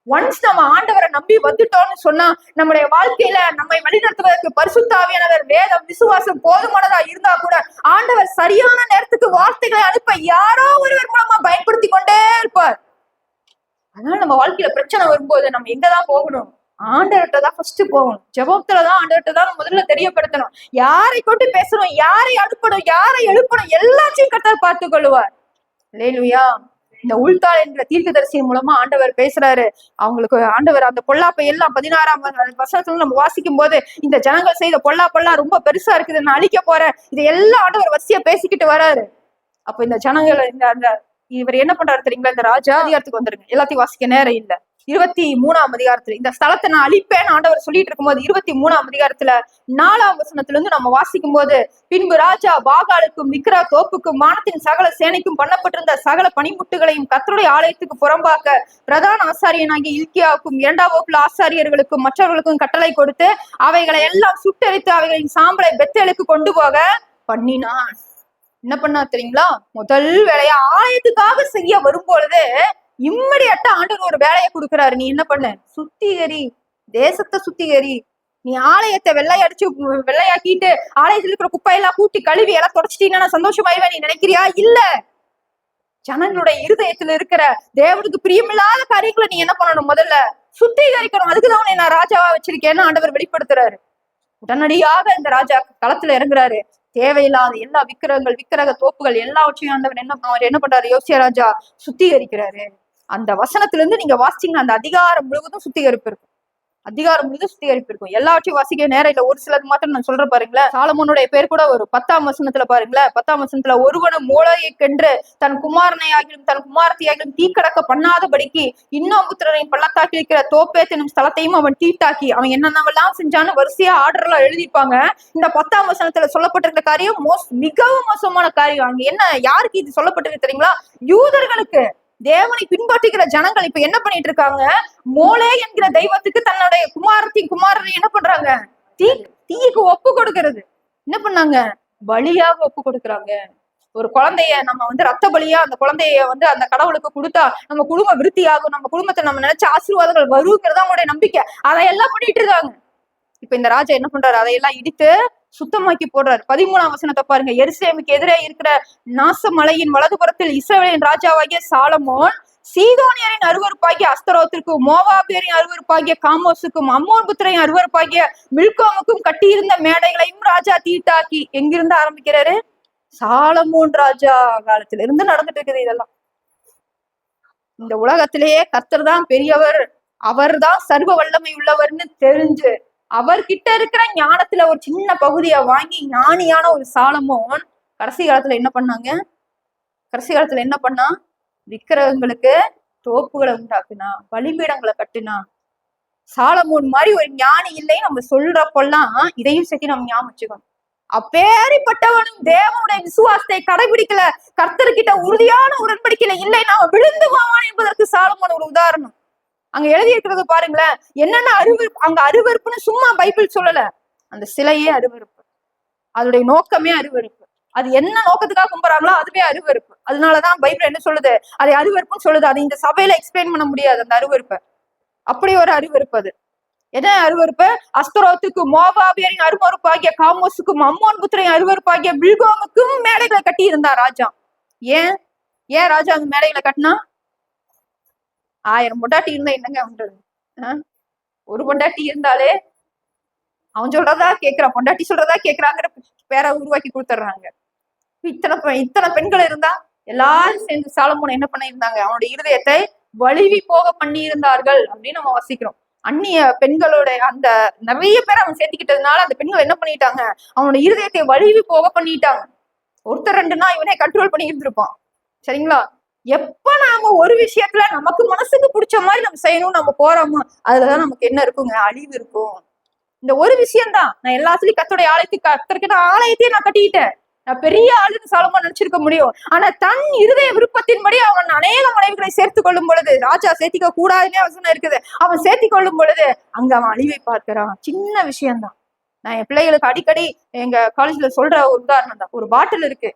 ஒன்ஸ் நம்ம ஆண்டவரை நம்பி வந்துட்டோம்னு சொன்னா நம்முடைய வாழ்க்கையில நம்மை வழிநடத்துவதற்கு பரிசுத்த ஆவியானவர், வேதம், விசுவாசம் போதுமானதா இருந்தா கூட ஆண்டவர் சரியான நேரத்துக்கு வார்த்தைகளை அனுப்ப யாரோ ஒருவர் மூலமா பயன்படுத்தி கொண்டே இருப்பார். அதனால நம்ம வாழ்க்கையில பிரச்சனை வரும்போது நம்ம எங்கதான் போகணும்? ஆண்டவர்கிட்ட தான் ஃபர்ஸ்ட் போகணும். ஜெபத்துலதான் ஆண்டவர்கிட்ட தான் முதல்ல தெரியப்படுத்தணும். யாரை கொண்டு பேசணும், யாரை அனுப்பணும், யாரை எழுப்பணும், எல்லாத்தையும் கர்த்தர் பார்த்து கொள்ளுவார். அல்லேலூயா. இந்த உள்தாள் என்ற தீர்க்கதரிசியின் மூலமா ஆண்டவர் பேசுறாரு. அவங்களுக்கு ஆண்டவர் அந்த பொல்லாப்பை எல்லாம் 16ஆம் வசனத்துல நம்ம வாசிக்கும் போது இந்த ஜனங்கள் செய்த பொல்லாப்பெல்லாம் ரொம்ப பெருசா இருக்குது, நான் அழிக்க போறேன், இதை எல்லாம் ஆண்டவர் வரிசையா பேசிக்கிட்டு வராரு. அப்ப இந்த ஜனங்கள் அந்த இவர் என்ன பண்றாரு தெரியுங்களா? இந்த ராஜா அதிகாரத்துக்கு வந்துருங்க, எல்லாத்தையும் வாசிக்க நேரம் இல்ல. 23ஆம் அதிகாரத்துல இந்த ஸ்தலத்தை நான் அழிப்பேன்னு ஆண்டவர் சொல்லிட்டு இருக்கும்போது 23ஆம் அதிகாரத்துல 4ஆம் வசனத்துல இருந்து நம்ம வாசிக்கும் போது, பின்பு ராஜா பாகாலுக்கும் விக்கிரா தோப்புக்கும் வானத்தின் சகல சேனைக்கும் பண்ணப்பட்டிருந்த சகல பனிமுட்டுகளையும் கர்த்தருடைய ஆலயத்துக்கு புறம்பாக்க பிரதான ஆசாரியனாகிய இல்கியாவுக்கும் 2ஆம் வகுப்புல ஆசாரியர்களுக்கும் மற்றவர்களுக்கும் கட்டளை கொடுத்து அவைகளை எல்லாம் சுட்டரித்து அவைகளின் சாம்பலை பெத்தேலுக்கு கொண்டு போக பண்ணினான். என்ன பண்ணா தெரியுங்களா? முதல் வேலையா ஆலயத்துக்காக செய்ய வரும்பொழுது இம்மடியாட்ட ஆண்டவர் ஒரு வேலையை கொடுக்குறாரு. நீ என்ன பண்ண? சுத்திகரி, தேசத்தை சுத்திகரி. நீ ஆலயத்தை வெள்ளையாக்கிட்டு ஆலயத்துல இருக்கிற குப்பையெல்லாம் கூட்டி கழுவி எல்லாம் தொடச்சிட்டீங்கன்னா சந்தோஷமாயிருவேன் நீ நினைக்கிறியா? இல்ல. ஜனங்களுடைய இருதயத்துல இருக்கிற தேவனுக்கு பிரியமில்லாத காரியங்களை நீ என்ன பண்ணணும்? முதல்ல சுத்திகரிக்கணும். அதுக்குதான் நான் ராஜாவா வச்சிருக்கேன்னு ஆண்டவர் வெளிப்படுத்துறாரு. உடனடியாக இந்த ராஜா களத்துல இறங்குறாரு. தேவையில்லாத எல்லா விக்கிரக தோப்புகள் எல்லாவற்றையும் அவர் என்ன பண்றாரு? யோசியா ராஜா சுத்திகரிக்கிறாரு. அந்த வசனத்துல இருந்து நீங்க வாசிச்சீங்கன்னா அந்த அதிகாரம் முழுவதும் சுத்திகரிப்பு இருக்கும். எல்லாவற்றையும் வாசிக்க நேரம் இல்ல, ஒரு சிலது மாத்திரம் நான் சொல்ற பாருங்களேன். சாலமோனுடைய பேர் கூட ஒரு 10ஆம் வசனத்துல பாருங்களேன். 10ஆம் வசனத்துல ஒருவனும் மூளையைக்கென்று தன் குமாரனையாகிலும் தன் குமாரத்தையாகிலும் தீக்கடக்க பண்ணாதபடிக்கு இன்னும் புத்திரனையும் பள்ளத்தாக்கி இருக்கிற தோப்பேத் என்னும் ஸ்தலத்தையும் அவன் தீட்டாக்கி அவன் என்னென்னவெல்லாம் செஞ்சான்னு வரிசையா ஆர்டர்லாம் எழுதிப்பாங்க. இந்த 10ஆம் வசனத்துல சொல்லப்பட்டிருக்கிற காரியம் மிகவும் மோசமான காரியம். அங்க என்ன, யாருக்கு இது சொல்லப்பட்டிருக்கு தெரியுங்களா? யூதர்களுக்கு. தேவனை பின்பற்றுகிற ஜனங்கள் இப்ப என்ன பண்ணிட்டு இருக்காங்க? மோலே என்கிற தெய்வத்துக்கு தன்னுடைய குமாரனை என்ன பண்றாங்க? தீக்கு ஒப்பு கொடுக்கிறது. என்ன பண்ணாங்க? பலியாக ஒப்பு கொடுக்குறாங்க. ஒரு குழந்தைய நம்ம ரத்த பலியா அந்த குழந்தைய அந்த கடவுளுக்கு கொடுத்தா நம்ம குடும்ப விருத்தி ஆகும், நம்ம குடும்பத்தை நம்ம நினைச்ச ஆசீர்வாதங்கள் வருங்கிறதா அவங்களுடைய நம்பிக்கை. அதையெல்லாம் பண்ணிட்டு இருக்காங்க. இப்ப இந்த ராஜா என்ன பண்றாரு? அதையெல்லாம் இடித்து சுத்தமாக்கி போடுறாரு. 13ஆம் வசனத்தை பாருங்க. எருசலேமுக்கு எதிரே இருக்கிற நாசமலையின் வலதுபுறத்தில் இஸ்ரவேலின் ராஜாவாகிய சாலமோன் சீதோனியரின் அருவருப்பாகிய அஸ்தரோத்திற்கும் மோவாபியரின் அருவருப்பாகிய காமோசுக்கும் அம்மோன் புத்திரையின் அருவருப்பாகிய மில்கோமுக்கும் கட்டியிருந்த மேடைகளையும் ராஜா தீட்டாக்கி. எங்கிருந்து ஆரம்பிக்கிறாரு? சாலமோன் ராஜா காலத்துல இருந்து நடந்துட்டு இருக்குது இதெல்லாம். இந்த உலகத்திலேயே கர்த்தர் தான் பெரியவர், அவர் தான் சர்வ வல்லமை உள்ளவர்னு தெரிஞ்சு அவர்கிட்ட இருக்கிற ஞானத்துல ஒரு சின்ன பகுதியை வாங்கி ஞானியான ஒரு சாலமோன் கடைசி காலத்துல என்ன பண்ணா? விக்கிரகங்களுக்கு தோப்புகளை உண்டாக்குனா, பலிபீடங்களை கட்டுனா. சாலமோன் மாதிரி ஒரு ஞானி இல்லை நம்ம சொல்றப்பெல்லாம் இதையும் சேர்த்து நம்ம ஞாபகம் வச்சுக்கணும். அப்பேறிப்பட்டவனும் தேவனுடைய விசுவாசத்தை கடைபிடிக்கல, கர்த்தர்கிட்ட உறுதியான உடன்படிக்கையில இல்லை, நாம விழுந்து போவான் என்பதற்கு சாலமோன் ஒரு உதாரணம். அங்க எழுதி இருக்கிறது பாருங்களேன். என்னென்ன அங்க அருவருப்புன்னு சும்மா பைபிள் சொல்லல. அந்த சிலையே அருவருப்பு, அதோடைய நோக்கமே அருவருப்பு. அது என்ன நோக்கத்துக்காக கும்புறாங்களோ அதுவே அருவருப்பு. அதனாலதான் பைபிள் என்ன சொல்லுது? அதை அருவருப்புன்னு சொல்லுது. அது இந்த சபையில எக்ஸ்பிளைன் பண்ண முடியாது அந்த அருவருப்பை. அப்படி ஒரு அருவருப்பு அது. என்ன அருவருப்பு? அஸ்தரோத்துக்கு மோவாபியரின் அருவருப்பாகிய காமோசுக்கும் அம்மோன் புத்திரின் அருவருப்பாகிய பில்கோமுக்கும் மேடைகளை கட்டி இருந்தார் ராஜா. ஏன் ஏன் ராஜா அந்த மேடைகளை கட்டினா? 1000 பொண்டாட்டி இருந்தா என்னங்க பண்றது? ஒரு பொண்டாட்டி இருந்தாலே அவன் சொல்றதா கேட்கிறான், பொண்டாட்டி சொல்றதா கேட்கிறாங்கிற பேரை உருவாக்கி கொடுத்துட்றாங்க. இத்தனை பெண்கள் இருந்தா எல்லாரும் சேர்ந்து சாலமோன் என்ன பண்ணி இருந்தாங்க? அவனுடைய இருதயத்தை வலிவி போக பண்ணி இருந்தார்கள் அப்படின்னு நம்ம வசிக்கிறோம். அந்நிய பெண்களோட அந்த நிறைய பேர் அவன் சேர்த்துக்கிட்டதுனால அந்த பெண்கள் என்ன பண்ணிட்டாங்க? அவனோட இருதயத்தை வலிவி போக பண்ணிட்டாங்க. ஒருத்தர் ரெண்டுனா இவனே கண்ட்ரோல் பண்ணி இருந்திருப்பான். சரிங்களா? எப்ப நாம ஒரு விஷயத்துல நமக்கு மனசுக்கு பிடிச்ச மாதிரி நம்ம செய்யணும்னு நம்ம போறோமோ அதுலதான் நமக்கு என்ன இருக்குங்க? அழிவு இருக்கும். இந்த ஒரு விஷயம்தான். நான் எல்லாத்துலயும் கர்த்தருடைய கர்த்தருக்கு ஆலயத்தையும் நான் கட்டிக்கிட்டேன், நான் பெரிய ஆளுன்னு சாலமோன் நினைச்சிருக்க முடியும். ஆனா தன் இருதய விருப்பத்தின்படி அவன் அநேக மனைவிகளை சேர்த்து கொள்ளும் பொழுது, ராஜா சேர்த்திக்க கூடாதுன்னே வசனம் இருக்குது, அவன் சேர்த்தி கொள்ளும் பொழுது அங்க அவன் அழிவை பார்க்கிறான். சின்ன விஷயம்தான். நான் என் பிள்ளைகளுக்கு அடிக்கடி எங்க காலேஜ்ல சொல்ற ஒரு உதாரணம் தான். ஒரு பாட்டில் இருக்கு,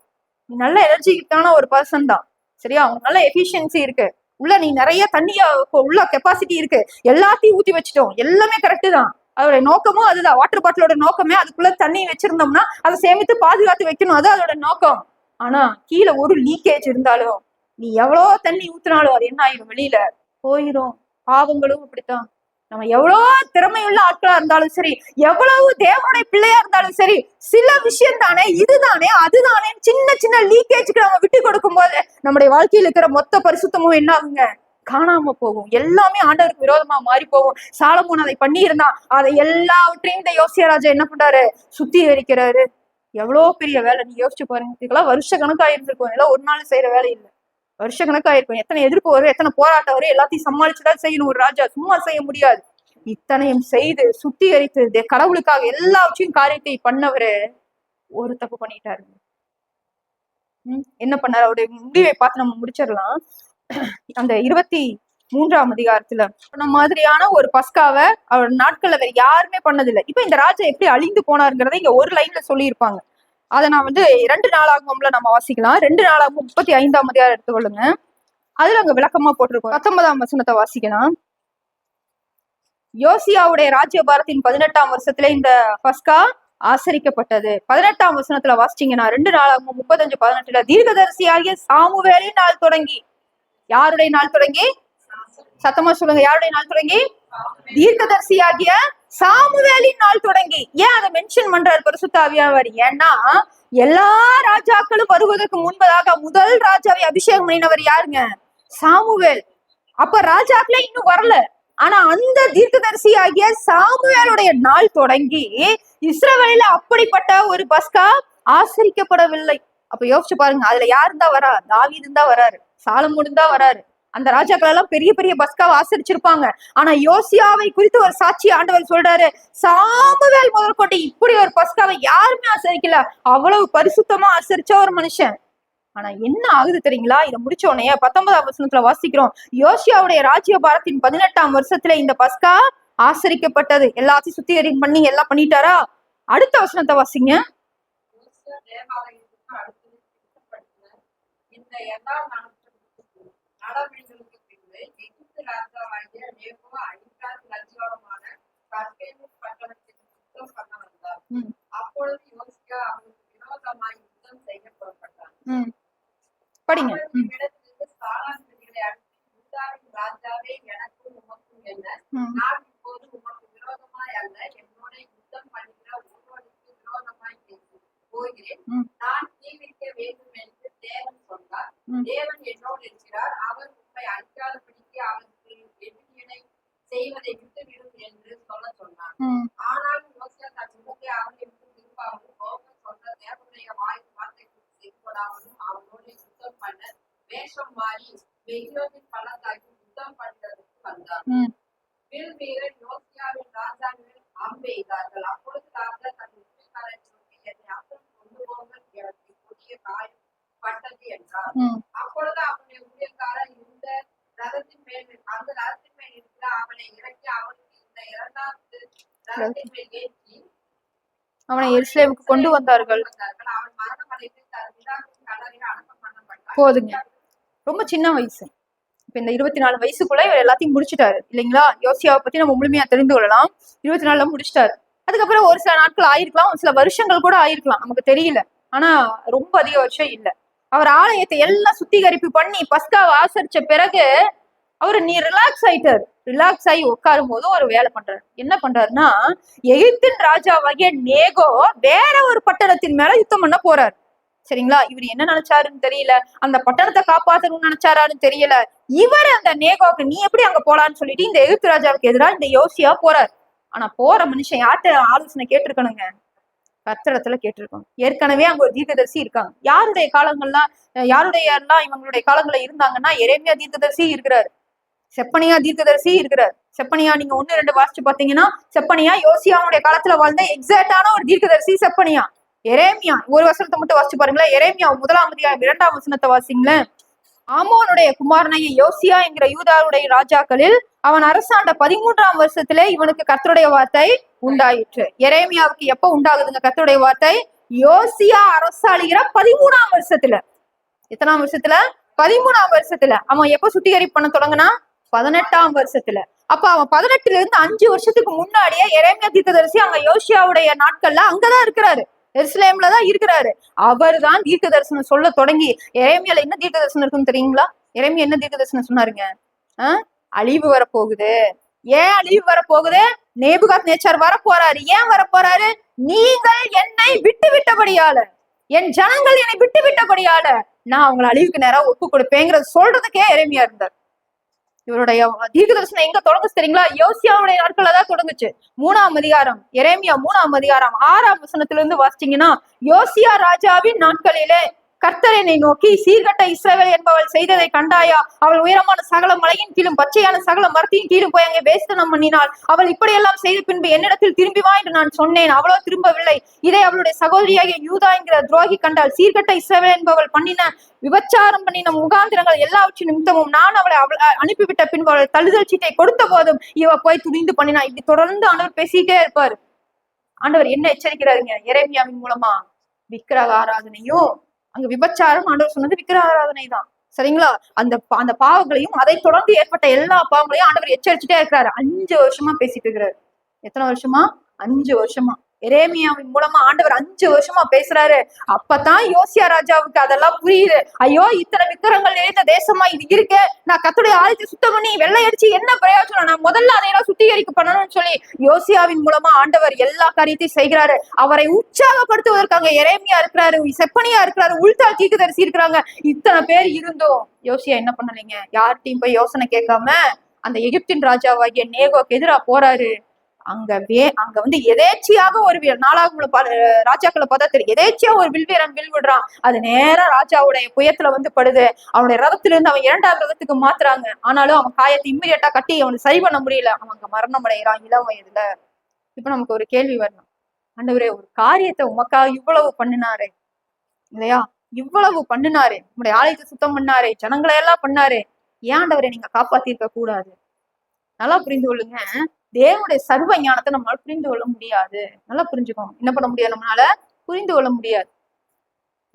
நீ நல்ல எனர்ஜிக்கான ஒரு பர்சன் தான், சரியா? அவங்க நல்ல எஃபிஷியன்சி இருக்கு, உள்ள நீ நிறைய தண்ணியா உள்ள கெப்பாசிட்டி இருக்கு, எல்லாத்தையும் ஊத்தி வச்சுட்டோம், எல்லாமே கரெக்டு தான். அதோட நோக்கமும் அதுதான். வாட்டர் பாட்டிலோட நோக்கமே அதுக்குள்ள தண்ணி வச்சிருந்தோம்னா அதை சேமித்து பாதுகாத்து வைக்கணும், அது அதோட நோக்கம். ஆனா கீழே ஒரு லீக்கேஜ் இருந்தாலும் நீ எவ்வளவு தண்ணி ஊத்தினாலும் அது என்ன ஆயிரும்? வெளியில போயிரும். பாவங்களும் அப்படித்தான். நம்ம எவ்வளவு திறமையுள்ள ஆட்களா இருந்தாலும் சரி, எவ்வளவு தேவனுடைய பிள்ளையா இருந்தாலும் சரி, சில விஷயம் தானே, இதுதானே, அதுதானே, சின்ன சின்ன லீக்கேஜுக்கு நம்ம விட்டு கொடுக்கும் போது நம்முடைய வாழ்க்கையில் இருக்கிற மொத்த பரிசுத்தமும் என்ன ஆகுங்க? காணாம போகும். எல்லாமே ஆண்டவருக்கு விரோதமா மாறி போகும். சாலமோன் அதை பண்ணி இருந்தான். அதை எல்லாவற்றையும் இந்த யோசியா ராஜா என்ன பண்றாரு? சுத்திகரிக்கிறாரு. எவ்வளவு பெரிய வேலை நீ யோசிச்சு பாருங்க. இதுக்கெல்லாம் வருஷ கணக்கா இருந்திருக்கும். எல்லாம் ஒரு நாள் செய்யற வேலை இல்லை, வருஷ கணக்கா இருக்கும். எத்தனை எதிர்ப்பு வரும், எத்தனை போராட்டம் வரும், எல்லாத்தையும் சமாளிச்சுதான் செய்யணும். ஒரு ராஜா சும்மா செய்ய முடியாது. இத்தனையும் செய்து சுத்திகரித்து கடவுளுக்காக எல்லாவற்றையும் காரியத்தை பண்ணவரு ஒரு தப்பு பண்ணிட்டாரு. என்ன பண்ணாரு? அவருடைய முடிவை பார்த்து நம்ம முடிச்சிடலாம். அந்த 23ஆம் அதிகாரத்துல சொன்ன மாதிரியான ஒரு பஸ்காவை அவர் நாட்கள்ல வேற யாருமே பண்ணதில்லை. இப்ப இந்த ராஜா எப்படி அழிந்து போனாருங்கிறத இங்க ஒரு லைன்ல சொல்லியிருப்பாங்க. அதை நான் 2 நாளாகமும்ல நம்ம வாசிக்கலாம். 2 நாளாகவும் 35ஆம் அதிகாரம் எடுத்துக்கொள்ளுங்க. அதுல அங்க விளக்கமா போட்டிருக்கோம். 19ஆம் வசனத்தை வாசிக்கலாம். யோசியாவுடைய ராஜ்யபாரத்தின் 18ஆம் வருஷத்துல இந்த பஸ்கா ஆசரிக்கப்பட்டது. 18ஆம் வசனத்துல வாசிச்சீங்கன்னா 2 நாளாகவும் 35:18 தீர்க்கதரிசியாகிய சாமுவேலின் நாள் தொடங்கி, யாருடைய நாள் தொடங்கி? சத்தமா சொல்லுங்க, யாருடைய நாள் தொடங்கி? தீர்க்கதரிசியாகிய சாமுவேலின் நாள் தொடங்கி. ஏன் அதை மென்ஷன் பண்றாரு பரிசுத்த ஆவியானவர்? ஏன்னா எல்லா ராஜாக்களும் வருவதற்கு முன்பதாக முதல் ராஜாவை அபிஷேகம் பண்ணினவர் யாருங்க? சாமுவேல். அப்ப ராஜாக்களே இன்னும் வரல. ஆனா அந்த தீர்க்கதரிசி ஆகிய சாமுவேலுடைய நாள் தொடங்கி இஸ்ரவேலில அப்படிப்பட்ட ஒரு பஸ்கா ஆசரிக்கப்படவில்லை. அப்ப யோசிச்சு பாருங்க, அதுல யாரு தான் வரா? தாவீது தான் வராரு, சாலமோன் தான் வராரு. அந்த ராஜாக்கள் எல்லாம் பெரிய பெரிய பஸ்காவை ஆசரிச்சிருப்பாங்க. ஆனா யோசியாவை குறித்து ஒரு சாட்சி ஆண்டவர் சொல்றாரு, சாமுவேல் முதற்கொண்டு இப்படி ஒரு பஸ்காவை யாருமே ஆசரிக்கல, அவ்வளவு பரிசுத்தமா ஆசரிச்ச ஒரு மனுஷன். ஆனா என்ன ஆகுது தெரியுங்களா? இதை முடிச்ச உடனே 19ஆம் வசனத்துல வாசிக்கிறோம், யோசியாவுடைய ராஜ்யபாரத்தின் 18ஆம் வருஷத்துல இந்த பஸ்கா ஆசரிக்கப்பட்டது. எல்லாத்தையும் சுத்திகரிப்பு பண்ணி எல்லாம் பண்ணிட்டாரா? அடுத்த வசனத்தை வாசிங்க. படிங்க. நான் ஜீவிக்க வேண்டும் என்று தேவன் சொன்னார். தேவன் என்னோடு இருக்கிறார். அவர் உண்மை அழிக்காதபடிக்கு அவருக்கு எதிரியை செய்வதை விட்டுவிடும் என்று சொன்னார். ஆனாலும் யோசியா தன் முகத்தை அவனை விட்டு திரும்பாமலும் கோபம் சொன்ன தேவனுடைய வார்த்தைக்கு செவிப்படாமலும் அவனோடு யுத்தம் பண்ண வேஷம் மாறி வெகியோவின் பள்ளத்தாக்கி யுத்தம் பண்றதுக்கு வந்தார். வில் வீரர் யோசியாவின் ராஜாவில் அம்பெய்தார்கள். அப்பொழுது ராஜா தன் உண்மைக்காரன் சொல்லி என்னை அப்புறம் கொண்டு போங்கள், எனக்கு புதிய காயம் பட்டது என்றார். அப்பொழுது அவனுடைய ஊழியக்காரர் இந்த ரதத்தின் மேல் இருக்கிற அவனை இறக்கி அவனுக்கு இந்த 2வது ரதத்தின் மேல் ஏற்றி அவனை எருசலேமுக்கு கொண்டு வந்தார்கள். அவன் மரணம் அடைந்து தன் பிதாவின் கல்லறையில் அடக்கம் பண்ணப்பட்டான். போதுங்க, ரொம்ப சின்ன வயசு. இப்ப இந்த 24 வயசுக்குள்ள இவர் எல்லாத்தையும் முடிச்சுட்டாரு இல்லைங்களா? யோசியாவை பத்தி நம்ம முழுமையா தெரிந்து கொள்ளலாம். 24ல முடிச்சிட்டாரு. அதுக்கப்புறம் ஒரு சில நாட்கள் ஆயிருக்கலாம், ஒரு சில வருஷங்கள் கூட ஆயிருக்கலாம், நமக்கு தெரியல. ஆனா ரொம்ப அதிக வருஷம் இல்ல. அவர் ஆலயத்தை எல்லாம் சுத்திகரிப்பு பண்ணி பஸ்காவை ஆசரிச்ச பிறகு அவரு ரிலாக்ஸ் ஆயிட்டாரு. ரிலாக்ஸ் ஆகி உட்காரும் போது ஒரு வேலை பண்றாரு. என்ன பண்றாருன்னா, எகிப்தின் ராஜாவாகிய நேகோ வேற ஒரு பட்டணத்தின் மேல யுத்தம் பண்ண போறாரு. சரிங்களா? இவர் என்ன நினைச்சாருன்னு தெரியல, அந்த பட்டணத்தை காப்பாத்தணும்னு நினைச்சாரான்னு தெரியல. இவர் அந்த நேகோக்கு நீ எப்படி அங்க போலான்னு சொல்லிட்டு இந்த எகிப்து ராஜாவுக்கு எதிராக இந்த யோசியா போறாரு. ஆனா போற மனுஷன் யார்கிட்ட ஆலோசனை கேட்டிருக்கணுங்க? கர்த்தரிடத்துல கேட்டிருக்கணும். ஏற்கனவே அங்க ஒரு தீர்க்கதரிசி இருக்காங்க. யாருடைய எல்லாம் இவங்களுடைய காலங்கள்ல இருந்தாங்கன்னா, எரேமியா தீர்க்கதரிசி இருக்கிறாரு, செப்பனியா தீர்க்கதரிசி இருக்கிறார். செப்பனியா நீங்க 1-2 வாசிச்சு பாத்தீங்கன்னா, செப்பனியா யோசியாவுடைய காலத்துல வாழ்ந்த எக்ஸாக்டான ஒரு தீர்க்கதரிசி செப்பனியா. எரேமியா ஒரு வசனத்தை மட்டும் வாசிச்சு பாருங்களேன். எரேமியா 1ஆம் அதிகாரம் 2ஆம் வசனத்தை வாசிங்களேன். ஆமோனுடைய குமாரனாகிய யோசியா என்கிற யூதாவுடைய ராஜாக்களில் அவன் அரசாண்ட 13ஆம் வருஷத்திலே இவனுக்கு கர்த்தருடைய வார்த்தை உண்டாயிற்று. எரேமியாவுக்கு எப்ப உண்டாகுதுங்க கர்த்தருடைய வார்த்தை? யோசியா அரசாளுகிற 13ஆம் வருஷத்துல. எத்தனாம் வருஷத்துல? 13ஆம் வருஷத்துல. அவன் எப்ப சுத்திகரிப்பு பண்ண தொடங்கினா? 18ஆம் வருஷத்துல. அப்ப அவன் 18ல இருந்து 5 வருஷத்துக்கு முன்னாடியே எரேமியா தீர்க்கதரிசி அங்க யோசியாவுடைய நாட்கள்ல அங்கதான் இருக்கிறாரு, எருசலேம்ல தான் இருக்கிறாரு. அவர் தான் தீர்க்க தரிசனம் சொல்ல தொடங்கி, எரேமியால என்ன தீர்க்க தரிசனம் இருக்குன்னு தெரியுங்களா? எரேமியா என்ன தீர்க்க தரிசனம் சொன்னாருங்க? அழிவு வரப்போகுது. ஏன் அழிவு வரப்போகுது? நேபுகாத்நேச்சார் வரப்போறாரு. ஏன் வரப்போறாரு? நீங்கள் என்னை விட்டு விட்டபடியால, என் ஜனங்கள் என்னை விட்டு விட்டபடியால நான் அவங்களை அழிவுக்கு நேரம் ஒப்பு கொடுப்பேங்கிறது சொல்றதுக்கே எரேமியா இருந்தார். இவருடைய தீர்க்க தரிசனம் எங்க தொடங்குச்சு தெரியுங்களா? யோசியாவுடைய நாட்கள்ல தான் தொடங்குச்சு. 3ஆம் அதிகாரம், எரேமியா 3ஆம் அதிகாரம் 6ஆம் வசனத்துல இருந்து வாசிச்சீங்கன்னா, யோசியா ராஜாவின் நாட்களிலே கர்த்தர் என்னை நோக்கி, சீர்கட்ட இஸ்ரவேல் என்பவள் செய்ததை கண்டாயா? அவள் உயரமான சகல மலையின் கீழும் பச்சையான சகல மரத்தின் கீழும் போய் அங்கே வேஸ்தனம் பண்ணினாள். அவள் இப்படியெல்லாம் செய்த பின்பு என்னிடத்தில் திரும்பி வா என்று நான் சொன்னேன், அவளோ திரும்பவில்லை. இதை அவளுடைய சகோதரியாகிய யூதா என்கிற துரோகி கண்டாள். சீர்கட்ட இஸ்ரவேல் என்பவள் பண்ணின விபச்சாரம் பண்ணின முகாந்திரங்கள் எல்லாவற்றின் நிமித்தமும் நான் அவளை அனுப்பிவிட்ட பின்பு அவளை தள்ளுதல் சீட்டை கொடுத்த போதும் இவ போய் துணிந்து பண்ணினா. இப்படி தொடர்ந்து ஆண்டவர் பேசிட்டே இருப்பாரு. ஆண்டவர் என்ன எச்சரிக்கிறாருங்க எரேமியாவின் மூலமா? விக்கிரக ஆராதனையும், அங்க விபச்சாரம் ஆண்டவர் சொன்னது விக்கிரக ஆராதனை தான். சரிங்களா? அந்த பாவங்களையும் அதை தொடர்ந்து ஏற்பட்ட எல்லா பாவங்களையும் ஆண்டவர் எச்சரிச்சுட்டே இருக்கிறாரு. 5 வருஷமா பேசிட்டு இருக்கிறாரு. எத்தனை வருஷமா? 5 வருஷமா. எரேமியாவின் மூலமா ஆண்டவர் 5 வருஷமா பேசுறாரு. அப்பதான் யோசியா ராஜாவுக்கு அதெல்லாம் புரியுது. ஐயோ, இத்தனை விக்கிரங்கள் நிறைந்த தேசமா இது இருக்கு, நான் கர்த்தருடைய ஆலயத்தை சுத்தம் பண்ணி வெள்ளை அடிச்சு என்ன பிரயோஜனம்? நான் முதல்ல அதையெல்லாம் சுத்திகரிப்பு பண்ணணும்னு சொல்லி யோசியாவின் மூலமா ஆண்டவர் எல்லா காரியத்தையும் செய்கிறாரு. அவரை உற்சாகப்படுத்துவதற்காக எரேமியா இருக்கிறாரு, செப்பனியா இருக்கிறாரு, உள்தாள் தீர்க்கதரிசி இருக்கிறாங்க. இத்தனை பேர் இருந்தும் யோசியா என்ன பண்ணலைங்க? யார்கிட்டையும் போய் யோசனை கேட்காம அந்த எகிப்தின் ராஜாவாகிய நேகோக்கு எதிராக போறாரு. அங்க வந்து எதேச்சியாக ஒரு 4ஆம் ராஜாக்களை பார்த்தா தெரியும், எதேச்சியா ஒரு வில்வீரன் வில் விடுறான். அது நேரா ராஜாவுடைய புயத்துல வந்து படுது. அவனுடைய ரதத்துல இருந்து அவன் 2ஆம் ரதத்துக்கு மாத்துறாங்க. ஆனாலும் அவன் காயத்தை இம்மிடியட்டா கட்டி அவனுக்கு சரி பண்ண முடியல. அவன் அங்க மரணம் அடைகிறான் இளம் வயதுல. இப்ப நமக்கு ஒரு கேள்வி வரணும், ஆண்டவரே ஒரு காரியத்தை உமக்காக இவ்வளவு பண்ணினாரு இல்லையா? இவ்வளவு பண்ணினாரு, நம்முடைய ஆலயத்தை சுத்தம் பண்ணாரு, ஜனங்களை எல்லாம் பண்ணாரு, ஏன் ஆண்டவரை நீங்க காப்பாத்திருக்க கூடாது? நல்லா புரிந்து கொள்ளுங்க. தேவனுடைய சர்வ ஞானத்தை நம்மளால புரிந்து கொள்ள முடியாது. நல்லா புரிஞ்சுக்கோங்க. என்ன பண்ண முடியாது? நம்மளால புரிந்து கொள்ள முடியாது.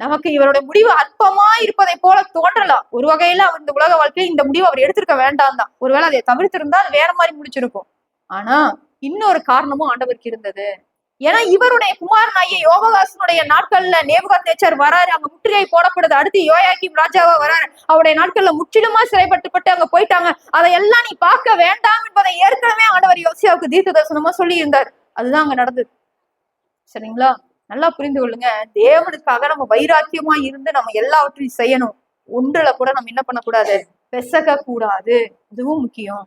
நமக்கு இவருடைய முடிவு அற்பமா இருப்பதை போல தோன்றலாம். ஒரு வகையில அவர் இந்த உலக வாழ்க்கையில இந்த முடிவு அவர் எடுத்திருக்க வேண்டாம் தான். ஒருவேளை அதை தவிர்த்திருந்தா அது வேற மாதிரி முடிச்சிருக்கும். ஆனா இன்னொரு காரணமும் ஆண்டவருக்கு இருந்தது. ஏன்னா இவருடைய குமாரனாகிய யோவாகாசனுடைய நாட்கள்ல நேபுகாத்நேச்சார் வராரு, அங்க முற்றுகை போடப்படுது. அடுத்து யோயாக்கீம் ராஜாவா வராரு, அவருடைய நாட்கள்ல முற்றிலுமா சிறைப்பட்டு அங்க போயிட்டாங்க. அதையெல்லாம் நீ பார்க்க வேண்டாம் என்பதை ஏற்கனவே ஆண்டவர் யோசியாவுக்கு தீர்க்க தரிசனமா சொல்லி இருந்தார். அதுதான் அங்க நடந்தது. சரிங்களா? நல்லா புரிந்து கொள்ளுங்க. தேவனுக்காக நம்ம வைராக்கியமா இருந்து நம்ம எல்லாவற்றையும் செய்யணும். ஒன்றுல கூட நம்ம என்ன பண்ணக்கூடாது? பெசக கூடாது. இதுவும் முக்கியம்.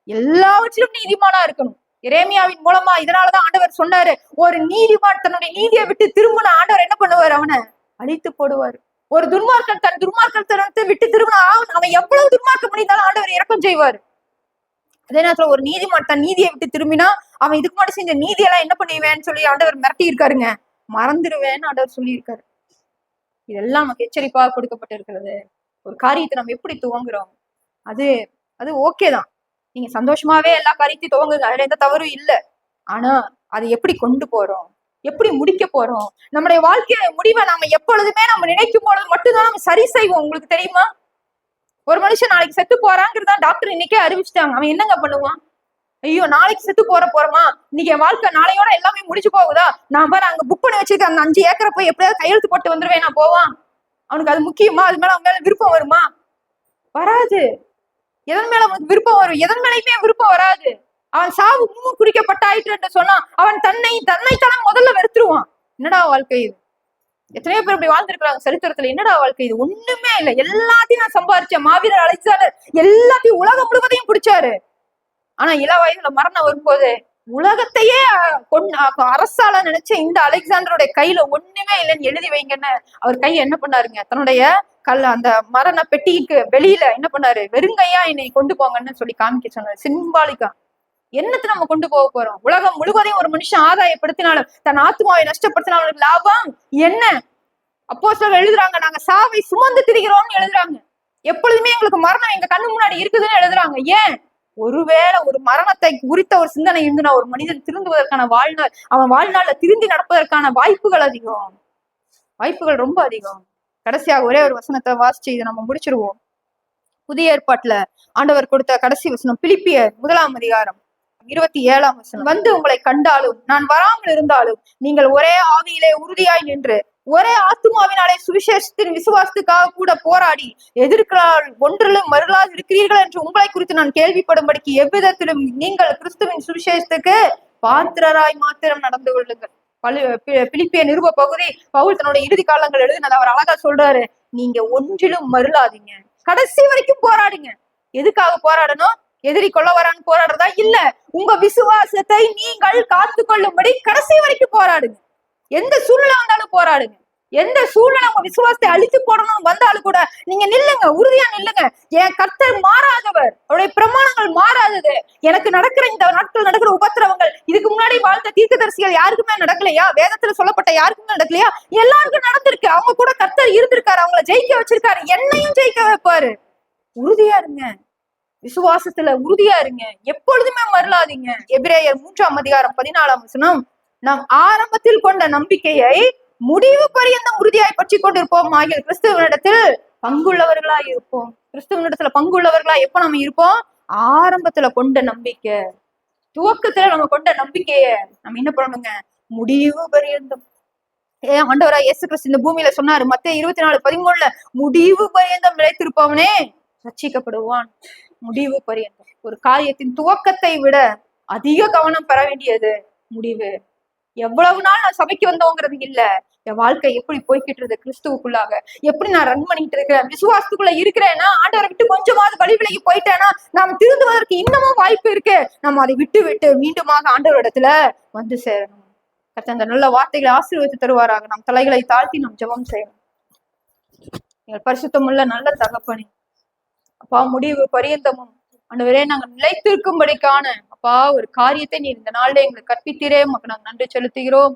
எல்லாவற்றிலும் நீதிமானா இருக்கணும். எரேமியாவின் மூலமா இதனாலதான் ஆண்டவர் சொன்னாரு, ஒரு நீதிமான் தன்னுடைய நீதியை விட்டு திரும்பின ஆண்டவர் என்ன பண்ணுவார்? அவனை அழித்து போடுவார். ஒரு துன்மார்க்கன் தன் துன்மார்க்கத்தை விட்டு திரும்பினா அவன் எவ்வளவு துன்மார்க்கம் பண்ணியிருந்தாலும் ஆண்டவர் இரக்கம் செய்வார். அதே நேரத்துல ஒரு நீதிமான் தன் நீதியை விட்டு திரும்பினா அவன் இதுக்கு முன்னாடி செஞ்ச நீதியெல்லாம் என்ன பண்ணுவேன்னு சொல்லி ஆண்டவர் மிரட்டி இருக்காருங்க. மறந்துடுவேன்னு ஆண்டவர் சொல்லி இருக்காரு. இதெல்லாம் நமக்கு எச்சரிப்பாக கொடுக்கப்பட்டிருக்கிறது. ஒரு காரியத்தை நம்ம எப்படி துவங்குறோம், அது ஓகேதான். நீங்க சந்தோஷமாவே எல்லா காரியத்தையும் துவங்குங்க, அதுல எந்த தவறும் இல்லை. ஆனா அதை எப்படி கொண்டு போறோம், எப்படி முடிக்க போறோம்? நம்முடைய வாழ்க்கை முடிவை நாம எப்பொழுதுமே நம்ம நினைக்கும் பொழுது மட்டும்தான் நம்ம சரி செய்வோம். உங்களுக்கு தெரியுமா? ஒரு மனுஷன் நாளைக்கு செத்து போறாங்கிறதா டாக்டர் இன்னைக்கே அறிவிச்சிட்டாங்க. அவன் என்னங்க பண்ணுவான்? ஐயோ நாளைக்கு செத்து போறோமா, இன்னைக்கு என் வாழ்க்கை நாளையோட எல்லாமே முடிச்சு போகுதா, நான் பாரு அங்க புக் பண்ணி வச்சிருக்கேன் அந்த 5 ஏக்கரை போய் எப்படியாவது கையெழுத்து போட்டு வந்துருவேன், நான் போவான்? அவனுக்கு அது முக்கியமா? அது மேல அவன் மேல விருப்பம் வருமா? வராது. எதன் மேல அவனுக்கு விருப்பம் வரும்? எதன் மேலயுமே விருப்பம் வராது. அவன் சாவு முன்னும் குறிக்கப்பட்டாயிற்று என்று சொன்னா அவன் தன்னைத்தான் முதல்ல வெறுத்துருவான். என்னடா வாழ்க்கை இது? எத்தனையோ பேர் இப்படி வாழ்ந்துருக்காங்க சரித்திரத்துல. என்னடா வாழ்க்கை இது? ஒண்ணுமே இல்லை. எல்லாத்தையும் நான் சம்பாரிச்சேன். மாவீரர் அலெக்சாண்டர் எல்லாத்தையும் உலகம் முழுவதையும் பிடிச்சாரு. ஆனா இள வயதுல மரணம் வரும்போது உலகத்தையே அரசால நினைச்ச இந்த அலெக்சாண்டருடைய கையில ஒண்ணுமே இல்லைன்னு எழுதி வைங்கன்னு அவர் கையை என்ன பண்ணாருங்க, தன்னுடைய அந்த மரண பெட்டிக்கு வெளியில என்ன பண்ணாரு, வெறுங்கையா என்னை கொண்டு போங்கன்னு சொல்லி காமிக்க சொன்னாரு. சிம்பாலிக்கா என்னத்தை நம்ம கொண்டு போக போறோம்? உலகம் முழுவதையும் ஒரு மனுஷன் ஆதாயப்படுத்தினாலும் தன் ஆத்மாவை நஷ்டப்படுத்தினாலும் லாபம் என்ன? அப்போஸ்தலர்கள் எழுதுறாங்க, நாங்க சாவை சுமந்து திரிகிறோம்னு எழுதுறாங்க. எப்பொழுதுமே எங்களுக்கு மரணம் எங்க கண்ணு முன்னாடி இருக்குதுன்னு எழுதுறாங்க. ஏன்? ஒருவேளை ஒரு மரணத்தை குறித்த ஒரு சிந்தனை இருந்துன்னா ஒரு மனிதன் திருந்துவதற்கான வாழ்நாள், அவன் வாழ்நாள்ல திருந்தி நடப்பதற்கான வாய்ப்புகள் அதிகம். வாய்ப்புகள் ரொம்ப அதிகம். கடைசியாக ஒரே ஒரு வசனத்தை வாசிச்சு இதை நம்ம முடிச்சிருவோம். புதிய ஏற்பாட்டுல ஆண்டவர் கொடுத்த கடைசி வசனம் பிலிப்பியர் 1ஆம் அதிகாரம் 27ஆம் வசனம். வந்து உங்களை கண்டாலும் நான் வராமல் இருந்தாலும் நீங்கள் ஒரே ஆவியிலே உறுதியாய் நின்று ஒரே ஆத்துமாவினாலே சுவிசேஷத்தின் விசுவாசத்துக்காக கூட போராடி எதிர்க்கிறாள் ஒன்றிலும் மறுகளாது இருக்கிறீர்கள் என்று உங்களை குறித்து நான் கேள்விப்படும்படிக்கு எவ்விதத்திலும் நீங்கள் கிறிஸ்துவின் சுவிசேஷத்துக்கு பாத்திரராய் மாத்திரம் நடந்து கொள்ளுங்கள். பிலிப்பிய நிருப பகுதி பவுல் தன்னுடைய இறுதி காலங்கள் எழுதினது அவர் அழகா சொல்றாரு, நீங்க ஒன்றிலும் மறுலாதீங்க, கடைசி வரைக்கும் போராடுங்க. எதுக்காக போராடணும்? எதிரி கொள்ள வரான்னு போராடுறதா இல்ல, உங்க விசுவாசத்தை நீங்கள் காத்து கொள்ளும்படி கடைசி வரைக்கும் போராடுங்க. எந்த சூழ்நிலை வந்தாலும் போராடுங்க. எந்த சூழ்நிலை உங்க விசுவாசத்தை அழித்து போடணும் வந்தாலும் கூட நீங்க நில்லுங்க, உறுதியா நில்லுங்க. என் கர்த்தர் மாறாதவர், அவருடைய பிரமாணங்கள் மாறாதது. எனக்கு நடக்கிற இந்த நாட்கள் நடக்கிற உபத்திரவங்கள் இதுக்கு முன்னாடி வாழ்ந்த தீர்க்கதரிசிகள் யாருக்குமே நடக்கலையா? வேதத்துல சொல்லப்பட்ட யாருக்குமே நடக்கலையா? எல்லாருக்கும் நடந்திருக்கு. அவங்க கூட கர்த்தர் இருந்திருக்காரு, அவங்களை ஜெயிக்க வச்சிருக்காரு, என்னையும் ஜெயிக்க வைப்பாரு. உறுதியா இருங்க, விசுவாசத்துல உறுதியா இருங்க, எப்பொழுதுமே மறலாதீங்க. எபிரேயர் 3ஆம் அதிகாரம் 14ஆம் வசனம், நாம் ஆரம்பத்தில் கொண்ட நம்பிக்கையை முடிவு பரியந்தம் உறுதியாய் பற்றி கொண்டிருப்போம் ஆகிய கிறிஸ்துவனிடத்தில் பங்குள்ளவர்களாய் இருப்போம். கிறிஸ்துவனிடத்துல பங்குள்ளவர்களா எப்ப நம்ம இருப்போம்? ஆரம்பத்துல கொண்ட நம்பிக்கை, துவக்கத்துல நம்ம கொண்ட நம்பிக்கைய நம்ம என்ன பண்ணணுங்க? முடிவு பரியந்தம். ஆண்டவராய் இயேசு கிறிஸ்து இந்த பூமியில சொன்னாரு மத்தேயு 24:13, முடிவு பரியந்தம் நிலைத்திருப்பவனே ரட்சிக்கப்படுவான். முடிவு பரியந்தம். ஒரு காரியத்தின் துவக்கத்தை விட அதிக கவனம் பெற வேண்டியது முடிவு. எவ்வளவு நாள் நான் சபைக்கு வந்தோங்கிறது இல்ல, என் வாழ்க்கை எப்படி போய்கிட்டு இருக்கு கிறிஸ்துவுக்குள்ளாக, எப்படி நான் ரன் பண்ணிட்டு இருக்கிறேன், விசுவாசத்துக்குள்ள இருக்கிறேன்னா, ஆண்டவரை விட்டு கொஞ்சமாவது வழி விலகி போயிட்டேன்னா நாம் திருந்துவதற்கு இன்னமும் வாய்ப்பு இருக்கு. நம்ம அதை விட்டு மீண்டுமாக ஆண்டவரிடத்துல வந்து சேரணும். அந்த நல்ல வார்த்தைகளை ஆசீர்வதித்து தருவாராக. நாம் தலைகளை தாழ்த்தி நாம் ஜெபம் செய்யணும். எங்கள் பரிசுத்தமுள்ள நல்ல தகப்பனே, அப்பா முடிவு பரியந்தமும் ஆண்டவரே நாங்க நிலைத்திருக்கும்படிக்கான அப்பா ஒரு காரியத்தை நீ இந்த நாள்ல எங்களுக்கு கற்பித்தீரே, உமக்கு நாங்க நன்றி செலுத்துகிறோம்.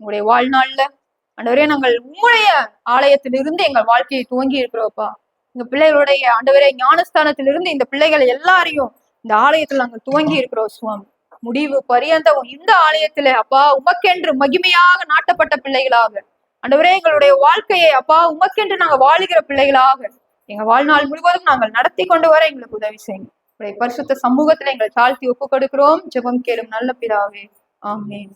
உங்களுடைய வாழ்நாள்ல ஆண்டவரே நாங்கள் உங்களுடைய ஆலயத்திலிருந்து எங்கள் வாழ்க்கையை துவங்கி இருக்கிறோம்ப்பா. எங்க பிள்ளைகளுடைய ஆண்டவரே ஞானஸ்தானத்திலிருந்து இந்த பிள்ளைகள் எல்லாரையும் இந்த ஆலயத்துல நாங்கள் துவங்கி இருக்கிறோம் சுவாமி. முடிவு பரியந்தம் இந்த ஆலயத்துல அப்பா உமக்கென்று மகிமையாக நாட்டப்பட்ட பிள்ளைகளாக ஆண்டவரே எங்களுடைய வாழ்க்கையை அப்பா உமக்கென்று நாங்க வாழுகிற பிள்ளைகளாக எங்க வாழ்நாள் முழுவதும் நாங்கள் நடத்தி கொண்டு வர எங்களுக்கு உதவி செய்யுங்க. பரிசுத்த சமூகத்துல எங்களை தாழ்த்தி ஒப்புக் கொடுக்கிறோம். ஜெபம் கேளும் நல்ல பிதாவே, ஆமென்.